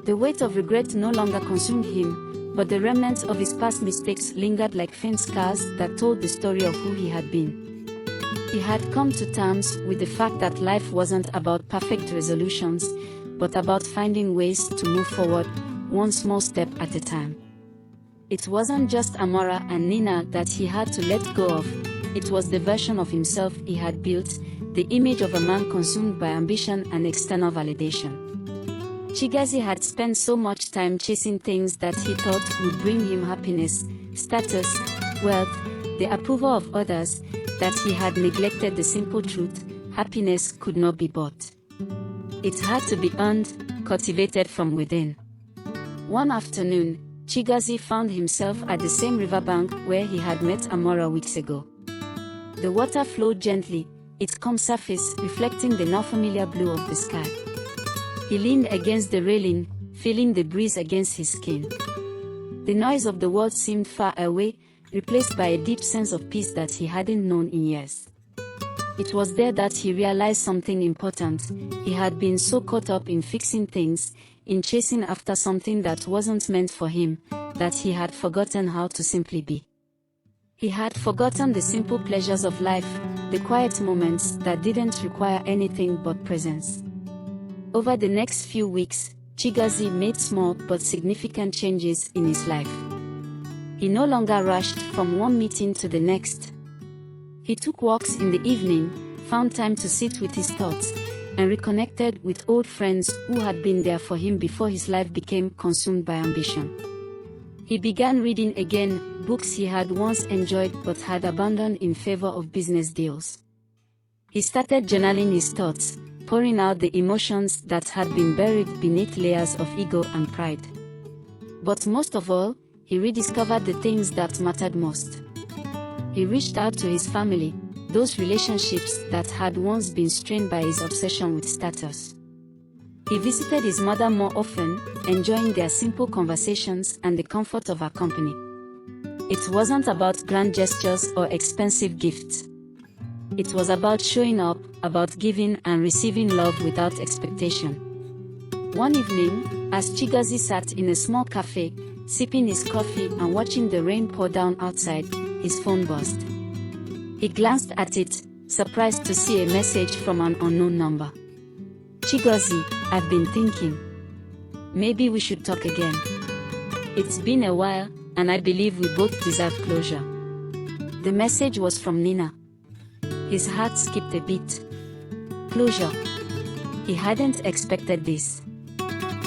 The weight of regret no longer consumed him, but the remnants of his past mistakes lingered like faint scars that told the story of who he had been. He had come to terms with the fact that life wasn't about perfect resolutions, but about finding ways to move forward, one small step at a time. It wasn't just Amara and Nina that he had to let go of, it was the version of himself he had built, the image of a man consumed by ambition and external validation. Chigozie had spent so much time chasing things that he thought would bring him happiness, status, wealth, the approval of others, that he had neglected the simple truth: happiness could not be bought. It had to be earned, cultivated from within. One afternoon, Chigozie found himself at the same riverbank where he had met Amara weeks ago. The water flowed gently, its calm surface reflecting the now familiar blue of the sky. He leaned against the railing, feeling the breeze against his skin. The noise of the world seemed far away, replaced by a deep sense of peace that he hadn't known in years. It was there that he realized something important. He had been so caught up in fixing things, in chasing after something that wasn't meant for him, that he had forgotten how to simply be. He had forgotten the simple pleasures of life, the quiet moments that didn't require anything but presence. Over the next few weeks, Chigozie made small but significant changes in his life. He no longer rushed from one meeting to the next. He took walks in the evening, found time to sit with his thoughts, and reconnected with old friends who had been there for him before his life became consumed by ambition. He began reading again, books he had once enjoyed but had abandoned in favor of business deals. He started journaling his thoughts, pouring out the emotions that had been buried beneath layers of ego and pride. But most of all, he rediscovered the things that mattered most. He reached out to his family, those relationships that had once been strained by his obsession with status. He visited his mother more often, enjoying their simple conversations and the comfort of her company. It wasn't about grand gestures or expensive gifts. It was about showing up, about giving and receiving love without expectation. One evening, as Chigozie sat in a small cafe, sipping his coffee and watching the rain pour down outside, his phone buzzed. He glanced at it, surprised to see a message from an unknown number. Chigozie, I've been thinking. Maybe we should talk again. It's been a while, and I believe we both deserve closure. The message was from Nina. His heart skipped a beat. Closure. He hadn't expected this.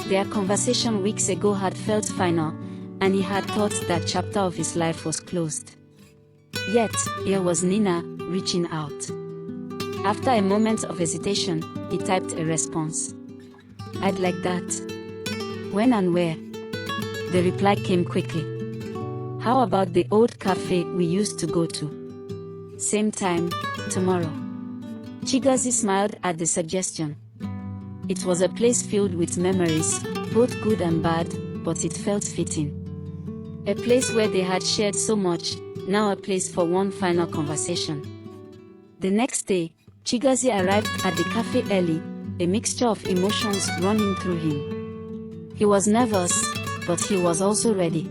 Their conversation weeks ago had felt final, and he had thought that chapter of his life was closed. Yet, here was Nina, reaching out. After a moment of hesitation, he typed a response. I'd like that. When and where? The reply came quickly. How about the old cafe we used to go to? Same time, tomorrow. Chigozie smiled at the suggestion. It was a place filled with memories, both good and bad, but it felt fitting. A place where they had shared so much, now a place for one final conversation. The next day, Chigozie arrived at the cafe early, a mixture of emotions running through him. He was nervous, but he was also ready.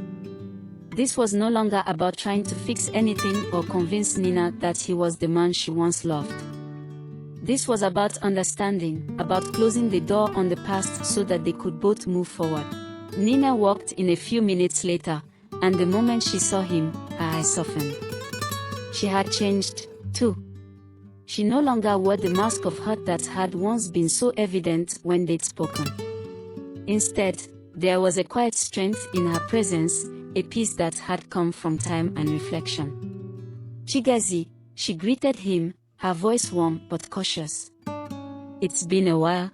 This was no longer about trying to fix anything or convince Nina that he was the man she once loved. This was about understanding, about closing the door on the past so that they could both move forward. Nina walked in a few minutes later, and the moment she saw him, her eyes softened. She had changed, too. She no longer wore the mask of hurt that had once been so evident when they'd spoken. Instead, there was a quiet strength in her presence, a peace that had come from time and reflection. Chigozie, she greeted him, her voice warm but cautious. It's been a while.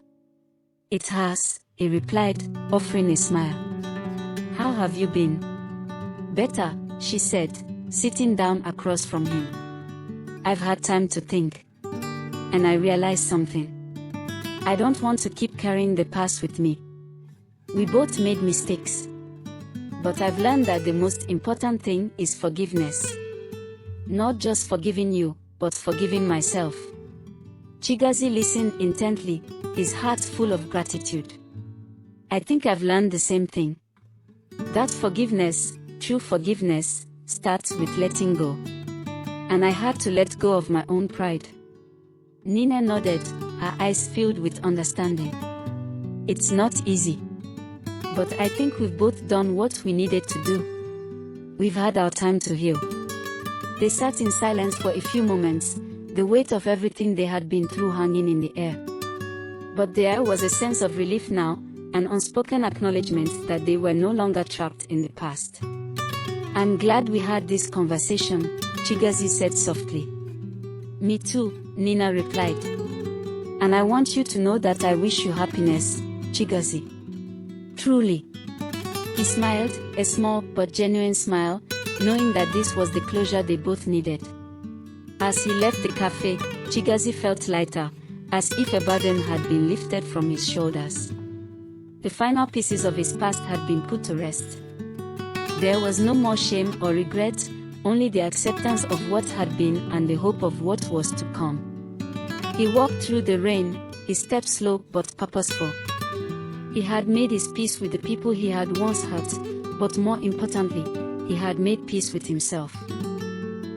It has, he replied, offering a smile. How have you been? Better, she said, sitting down across from him. I've had time to think. And I realized something. I don't want to keep carrying the past with me. We both made mistakes. But I've learned that the most important thing is forgiveness. Not just forgiving you, but forgiving myself. Chigozie listened intently, his heart full of gratitude. I think I've learned the same thing. That forgiveness, true forgiveness, starts with letting go. And I had to let go of my own pride. Nina nodded, her eyes filled with understanding. It's not easy. But I think we've both done what we needed to do. We've had our time to heal. They sat in silence for a few moments, the weight of everything they had been through hanging in the air. But there was a sense of relief now, an unspoken acknowledgement that they were no longer trapped in the past. I'm glad we had this conversation, Chigozie said softly. Me too, Nina replied. And I want you to know that I wish you happiness, Chigozie. Truly. He smiled, a small but genuine smile, knowing that this was the closure they both needed. As he left the cafe, Chigozie felt lighter, as if a burden had been lifted from his shoulders. The final pieces of his past had been put to rest. There was no more shame or regret, only the acceptance of what had been and the hope of what was to come. He walked through the rain, his steps slow but purposeful. He had made his peace with the people he had once hurt, but more importantly, he had made peace with himself.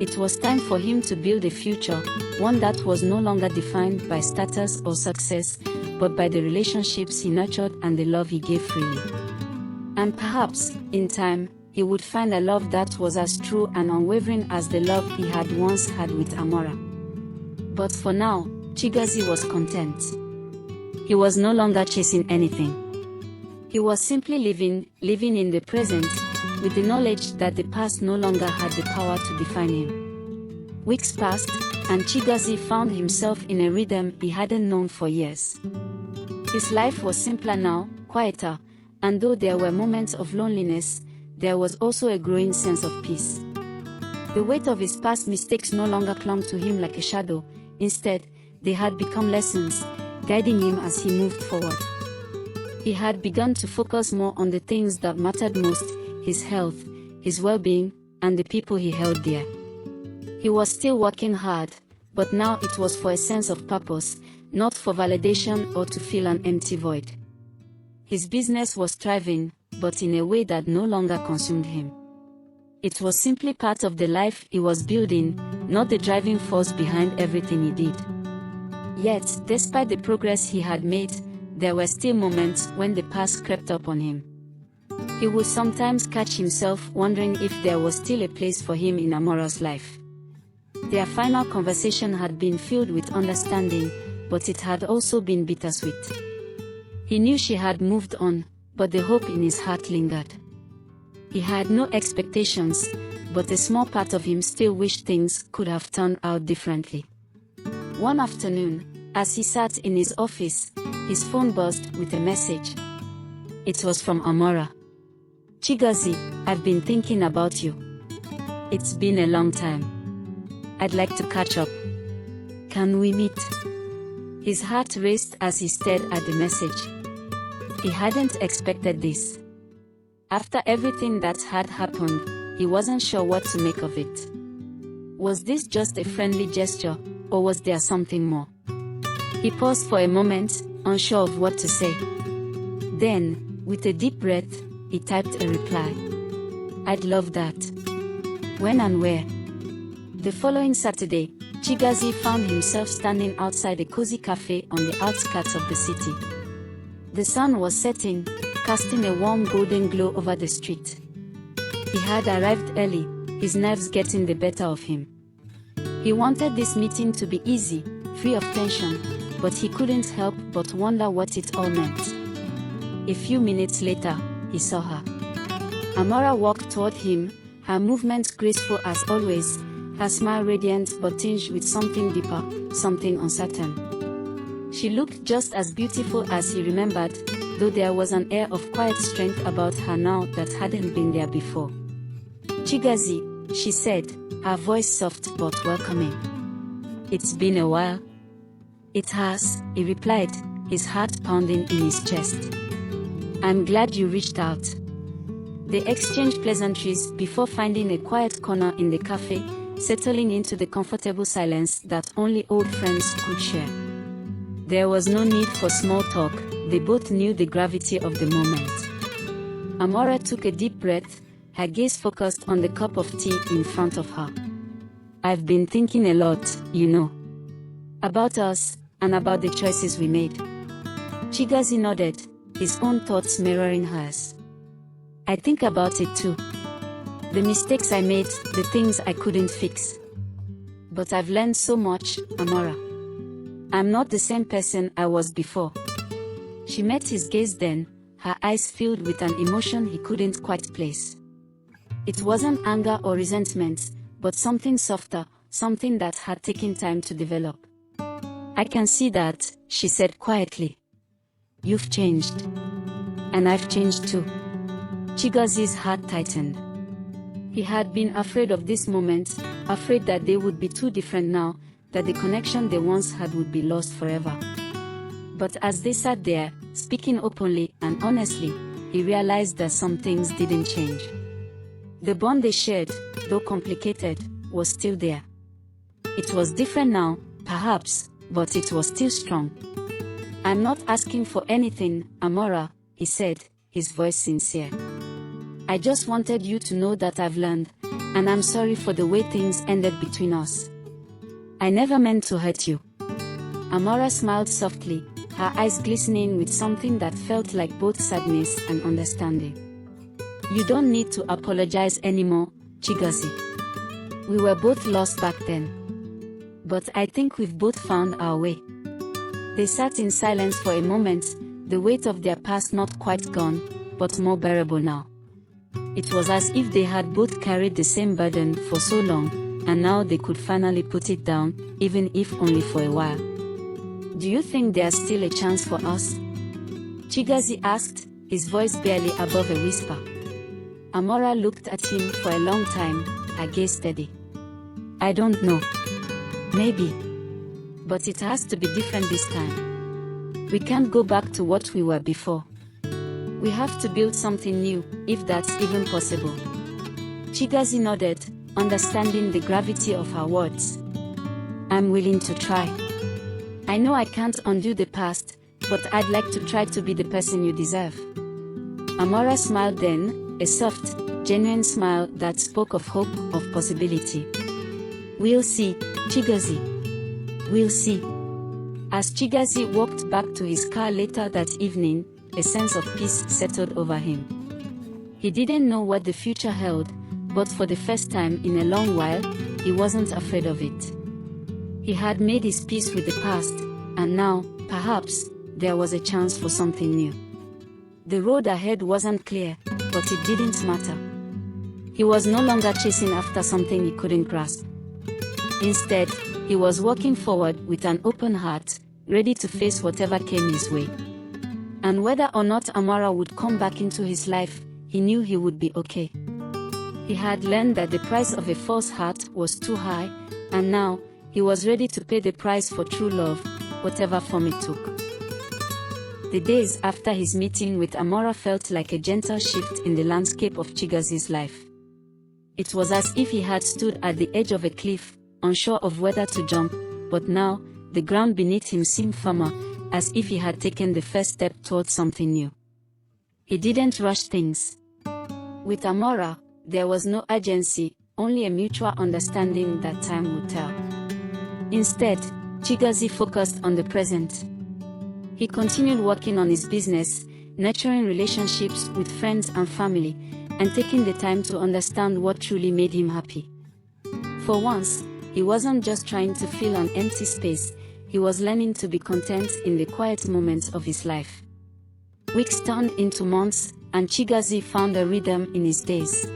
It was time for him to build a future, one that was no longer defined by status or success, but by the relationships he nurtured and the love he gave freely. And perhaps, in time, he would find a love that was as true and unwavering as the love he had once had with Amara. But for now, Chigozie was content. He was no longer chasing anything. He was simply living in the present, with the knowledge that the past no longer had the power to define him. Weeks passed, and Chigozie found himself in a rhythm he hadn't known for years. His life was simpler now, quieter, and though there were moments of loneliness, there was also a growing sense of peace. The weight of his past mistakes no longer clung to him like a shadow. Instead, they had become lessons, guiding him as he moved forward. He had begun to focus more on the things that mattered most: his health, his well-being, and the people he held dear. He was still working hard, but now it was for a sense of purpose, not for validation or to fill an empty void. His business was thriving, but in a way that no longer consumed him. It was simply part of the life he was building, not the driving force behind everything he did. Yet, despite the progress he had made, there were still moments when the past crept up on him. He would sometimes catch himself wondering if there was still a place for him in Amara's life. Their final conversation had been filled with understanding, but it had also been bittersweet. He knew she had moved on, but the hope in his heart lingered. He had no expectations, but a small part of him still wished things could have turned out differently. One afternoon, as he sat in his office, his phone buzzed with a message. It was from Amara. "Chigozie, I've been thinking about you. It's been a long time. I'd like to catch up. Can we meet?" His heart raced as he stared at the message. He hadn't expected this. After everything that had happened, he wasn't sure what to make of it. Was this just a friendly gesture, or was there something more? He paused for a moment, unsure of what to say. Then, with a deep breath, he typed a reply. "I'd love that. When and where?" The following Saturday, Chigozie found himself standing outside a cozy cafe on the outskirts of the city. The sun was setting, casting a warm golden glow over the street. He had arrived early, his nerves getting the better of him. He wanted this meeting to be easy, free of tension, but he couldn't help but wonder what it all meant. A few minutes later, he saw her. Amara walked toward him, her movements graceful as always, her smile radiant but tinged with something deeper, something uncertain. She looked just as beautiful as he remembered, though there was an air of quiet strength about her now that hadn't been there before. "Chigozie," she said, her voice soft but welcoming. "It's been a while." "It has," he replied, his heart pounding in his chest. "I'm glad you reached out." They exchanged pleasantries before finding a quiet corner in the cafe, settling into the comfortable silence that only old friends could share. There was no need for small talk, they both knew the gravity of the moment. Amara took a deep breath, her gaze focused on the cup of tea in front of her. "I've been thinking a lot, you know. About us, and about the choices we made." Chigozie nodded, his own thoughts mirroring hers. "I think about it too. The mistakes I made, the things I couldn't fix. But I've learned so much, Amara. I'm not the same person I was before." She met his gaze then, her eyes filled with an emotion he couldn't quite place. It wasn't anger or resentment, but something softer, something that had taken time to develop. "I can see that," she said quietly. "You've changed. And I've changed too." Chigozie's heart tightened. He had been afraid of this moment, afraid that they would be too different now, that the connection they once had would be lost forever. But as they sat there, speaking openly and honestly, he realized that some things didn't change. The bond they shared, though complicated, was still there. It was different now, perhaps, but it was still strong. "I'm not asking for anything, Amara," he said, his voice sincere. "I just wanted you to know that I've learned, and I'm sorry for the way things ended between us. I never meant to hurt you." Amara smiled softly, her eyes glistening with something that felt like both sadness and understanding. "You don't need to apologize anymore, Chigozie. We were both lost back then. But I think we've both found our way." They sat in silence for a moment, the weight of their past not quite gone, but more bearable now. It was as if they had both carried the same burden for so long, and now they could finally put it down, even if only for a while. "Do you think there's still a chance for us?" Chigozie asked, his voice barely above a whisper. Amara looked at him for a long time, her gaze steady. "I don't know. Maybe. But it has to be different this time. We can't go back to what we were before. We have to build something new, if that's even possible." Chigozie nodded, understanding the gravity of her words. "I'm willing to try. I know I can't undo the past, but I'd like to try to be the person you deserve." Amara smiled then, a soft, genuine smile that spoke of hope, of possibility. "We'll see, Chigozie. We'll see." As Chigozie walked back to his car later that evening, a sense of peace settled over him. He didn't know what the future held, but for the first time in a long while, he wasn't afraid of it. He had made his peace with the past, and now, perhaps, there was a chance for something new. The road ahead wasn't clear, but it didn't matter. He was no longer chasing after something he couldn't grasp. Instead, he was walking forward with an open heart, ready to face whatever came his way. And whether or not Amara would come back into his life, he knew he would be okay. He had learned that the price of a false heart was too high, and now, he was ready to pay the price for true love, whatever form it took. The days after his meeting with Amara felt like a gentle shift in the landscape of Chigozie's life. It was as if he had stood at the edge of a cliff, unsure of whether to jump, but now, the ground beneath him seemed firmer, as if he had taken the first step towards something new. He didn't rush things. With Amara, there was no urgency, only a mutual understanding that time would tell. Instead, Chigozie focused on the present. He continued working on his business, nurturing relationships with friends and family, and taking the time to understand what truly made him happy. For once, he wasn't just trying to fill an empty space, he was learning to be content in the quiet moments of his life. Weeks turned into months, and Chigozie found a rhythm in his days.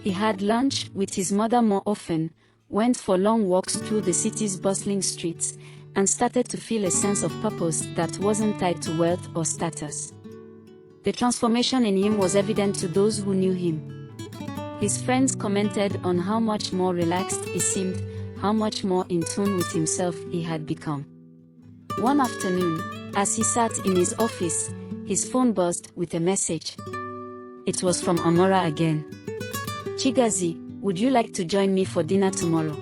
He had lunch with his mother more often, went for long walks through the city's bustling streets, and started to feel a sense of purpose that wasn't tied to wealth or status. The transformation in him was evident to those who knew him. His friends commented on how much more relaxed he seemed, how much more in tune with himself he had become. One afternoon, as he sat in his office, his phone buzzed with a message. It was from Amara again. Chigozie, would you like to join me for dinner tomorrow?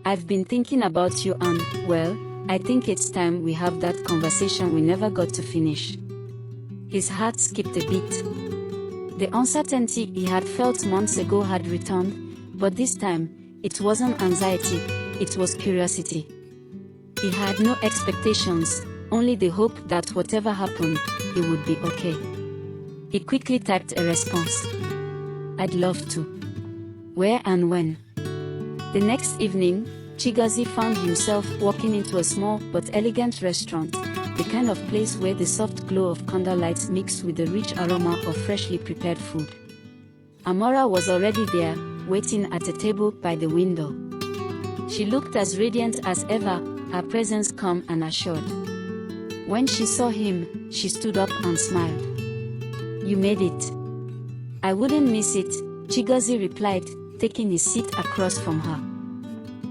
I've been thinking about you and, well, I think it's time we have that conversation we never got to finish. His heart skipped a beat. The uncertainty he had felt months ago had returned, but this time, it wasn't anxiety, it was curiosity. He had no expectations, only the hope that whatever happened, he would be okay. He quickly typed a response. I'd love to. Where and when? The next evening, Chigozie found himself walking into a small but elegant restaurant, the kind of place where the soft glow of candlelight mixed with the rich aroma of freshly prepared food. Amara was already there, waiting at a table by the window. She looked as radiant as ever, her presence calm and assured. When she saw him, she stood up and smiled. You made it. I wouldn't miss it, Chigozie replied, taking his seat across from her.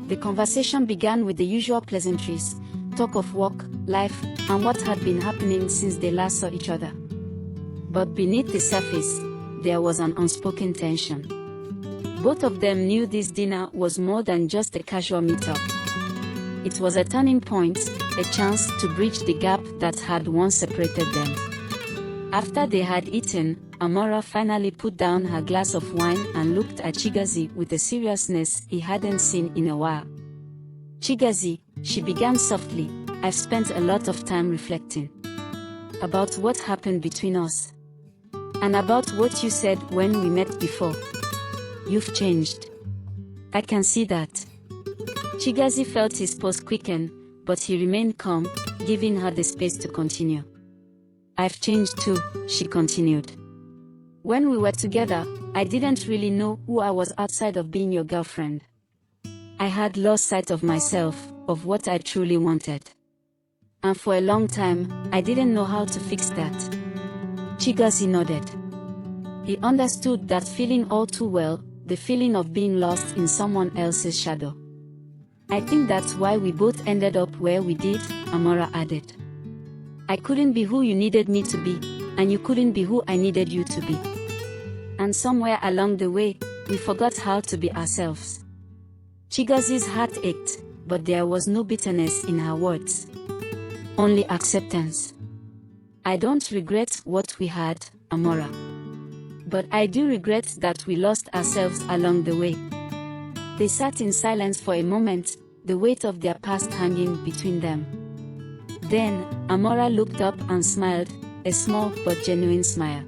The conversation began with the usual pleasantries, talk of work, life, and what had been happening since they last saw each other. But beneath the surface, there was an unspoken tension. Both of them knew this dinner was more than just a casual meetup. It was a turning point, a chance to bridge the gap that had once separated them. After they had eaten, Amara finally put down her glass of wine and looked at Chigozie with a seriousness he hadn't seen in a while. Chigozie, she began softly, I've spent a lot of time reflecting about what happened between us. And about what you said when we met before. You've changed. I can see that. Chigozie felt his pulse quicken, but he remained calm, giving her the space to continue. I've changed too, she continued. When we were together, I didn't really know who I was outside of being your girlfriend. I had lost sight of myself, of what I truly wanted. And for a long time, I didn't know how to fix that. Chigozie nodded. He understood that feeling all too well, the feeling of being lost in someone else's shadow. I think that's why we both ended up where we did, Amara added. I couldn't be who you needed me to be, and you couldn't be who I needed you to be. And somewhere along the way, we forgot how to be ourselves. Chigozie's heart ached, but there was no bitterness in her words. Only acceptance. I don't regret what we had, Amara. But I do regret that we lost ourselves along the way. They sat in silence for a moment, the weight of their past hanging between them. Then, Amara looked up and smiled, a small but genuine smile.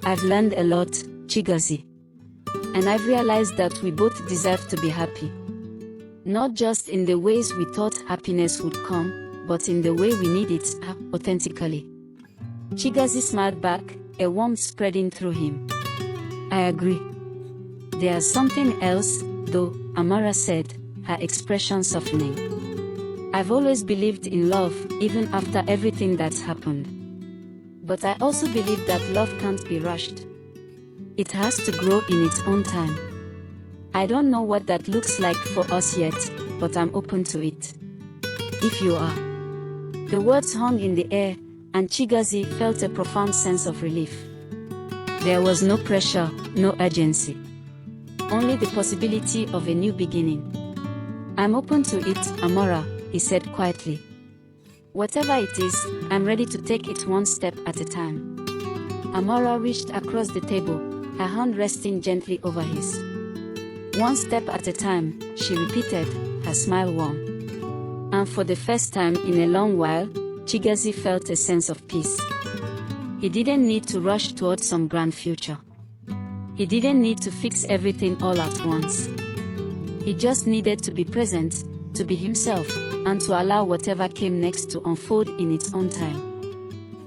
"I've learned a lot, Chigozie. And I've realized that we both deserve to be happy. Not just in the ways we thought happiness would come, but in the way we need it, authentically." Chigozie smiled back, a warmth spreading through him. "I agree. There's something else, though," Amara said, her expression softening. "I've always believed in love, even after everything that's happened. But I also believe that love can't be rushed. It has to grow in its own time. I don't know what that looks like for us yet, but I'm open to it. If you are." The words hung in the air, and Chigozie felt a profound sense of relief. There was no pressure, no urgency. Only the possibility of a new beginning. "I'm open to it, Amara," he said quietly. "Whatever it is, I'm ready to take it one step at a time." Amara reached across the table, her hand resting gently over his. "One step at a time," she repeated, her smile warm. And for the first time in a long while, Chigozie felt a sense of peace. He didn't need to rush towards some grand future. He didn't need to fix everything all at once. He just needed to be present, to be himself, and to allow whatever came next to unfold in its own time.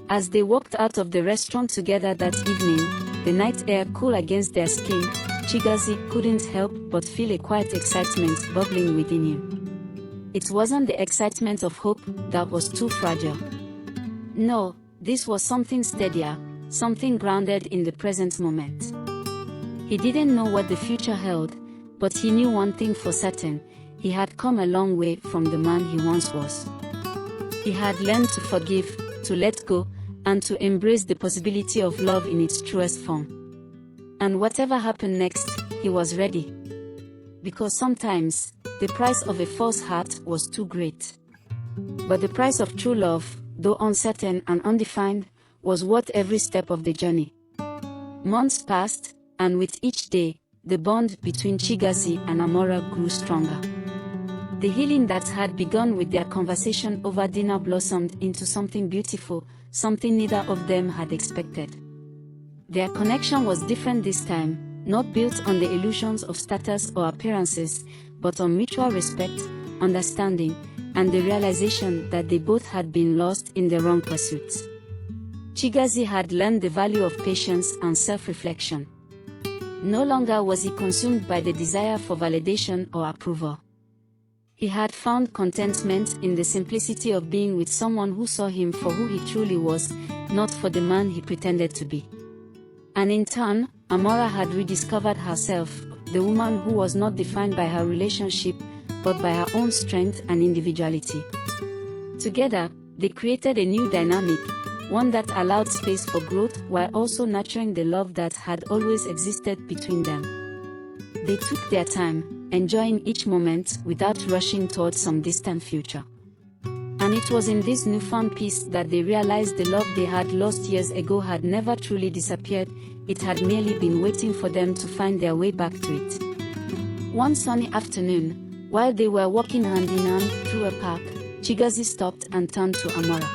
As they walked out of the restaurant together that evening, the night air cool against their skin, Chigozie couldn't help but feel a quiet excitement bubbling within him. It wasn't the excitement of hope that was too fragile. No, this was something steadier, something grounded in the present moment. He didn't know what the future held, but he knew one thing for certain: he had come a long way from the man he once was. He had learned to forgive, to let go, and to embrace the possibility of love in its truest form. And whatever happened next, he was ready. Because sometimes, the price of a false heart was too great. But the price of true love, though uncertain and undefined, was worth every step of the journey. Months passed, and with each day, the bond between Chigozie and Amara grew stronger. The healing that had begun with their conversation over dinner blossomed into something beautiful, something neither of them had expected. Their connection was different this time, not built on the illusions of status or appearances, but on mutual respect, understanding, and the realization that they both had been lost in the wrong pursuits. Chigozie had learned the value of patience and self-reflection. No longer was he consumed by the desire for validation or approval. He had found contentment in the simplicity of being with someone who saw him for who he truly was, not for the man he pretended to be. And in turn, Amara had rediscovered herself, the woman who was not defined by her relationship, but by her own strength and individuality. Together, they created a new dynamic, one that allowed space for growth while also nurturing the love that had always existed between them. They took their time, enjoying each moment without rushing towards some distant future. And it was in this newfound peace that they realized the love they had lost years ago had never truly disappeared, it had merely been waiting for them to find their way back to it. One sunny afternoon, while they were walking hand in hand through a park, Chigozie stopped and turned to Amara.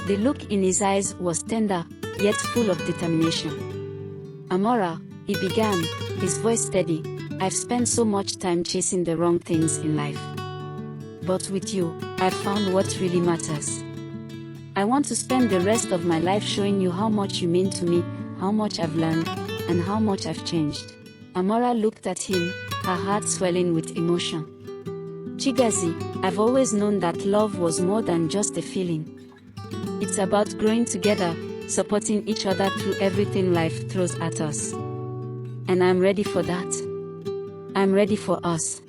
The look in his eyes was tender, yet full of determination. "Amara," he began, his voice steady, "I've spent so much time chasing the wrong things in life. But with you, I've found what really matters. I want to spend the rest of my life showing you how much you mean to me, how much I've learned, and how much I've changed." Amara looked at him, her heart swelling with emotion. "Chigozie, I've always known that love was more than just a feeling. It's about growing together, supporting each other through everything life throws at us. And I'm ready for that. I'm ready for us."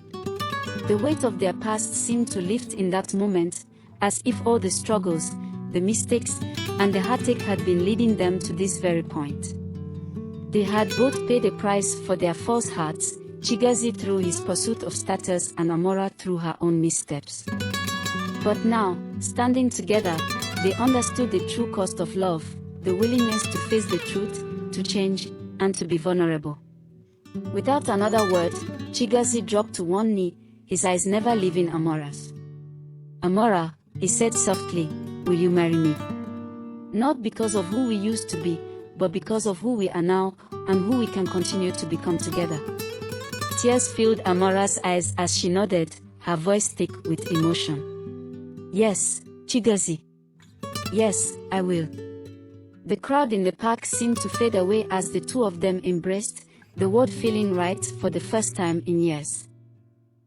The weight of their past seemed to lift in that moment, as if all the struggles, the mistakes, and the heartache had been leading them to this very point. They had both paid a price for their false hearts, Chigozie through his pursuit of status and Amara through her own missteps. But now, standing together, they understood the true cost of love, the willingness to face the truth, to change, and to be vulnerable. Without another word, Chigozie dropped to one knee, his eyes never leaving Amara's. "Amara," he said softly, "Will you marry me?" Not because of who we used to be, but because of who we are now, and who we can continue to become together. Tears filled Amara's eyes as she nodded, her voice thick with emotion. "Yes, Chigozie. Yes, I will." The crowd in the park seemed to fade away as the two of them embraced, the world feeling right for the first time in years.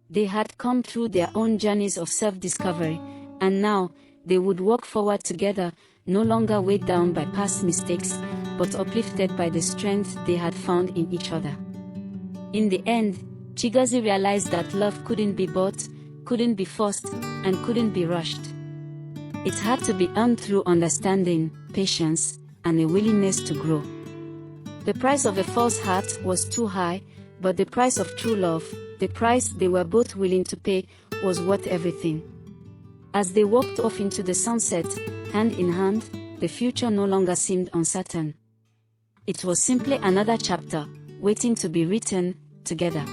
They had come through their own journeys of self-discovery, and now, they would walk forward together, no longer weighed down by past mistakes, but uplifted by the strength they had found in each other. In the end, Chigozie realized that love couldn't be bought, couldn't be forced, and couldn't be rushed. It had to be earned through understanding, patience, and a willingness to grow. The price of a false heart was too high, but the price of true love, the price they were both willing to pay, was worth everything. As they walked off into the sunset, hand in hand, the future no longer seemed uncertain. It was simply another chapter, waiting to be written, together.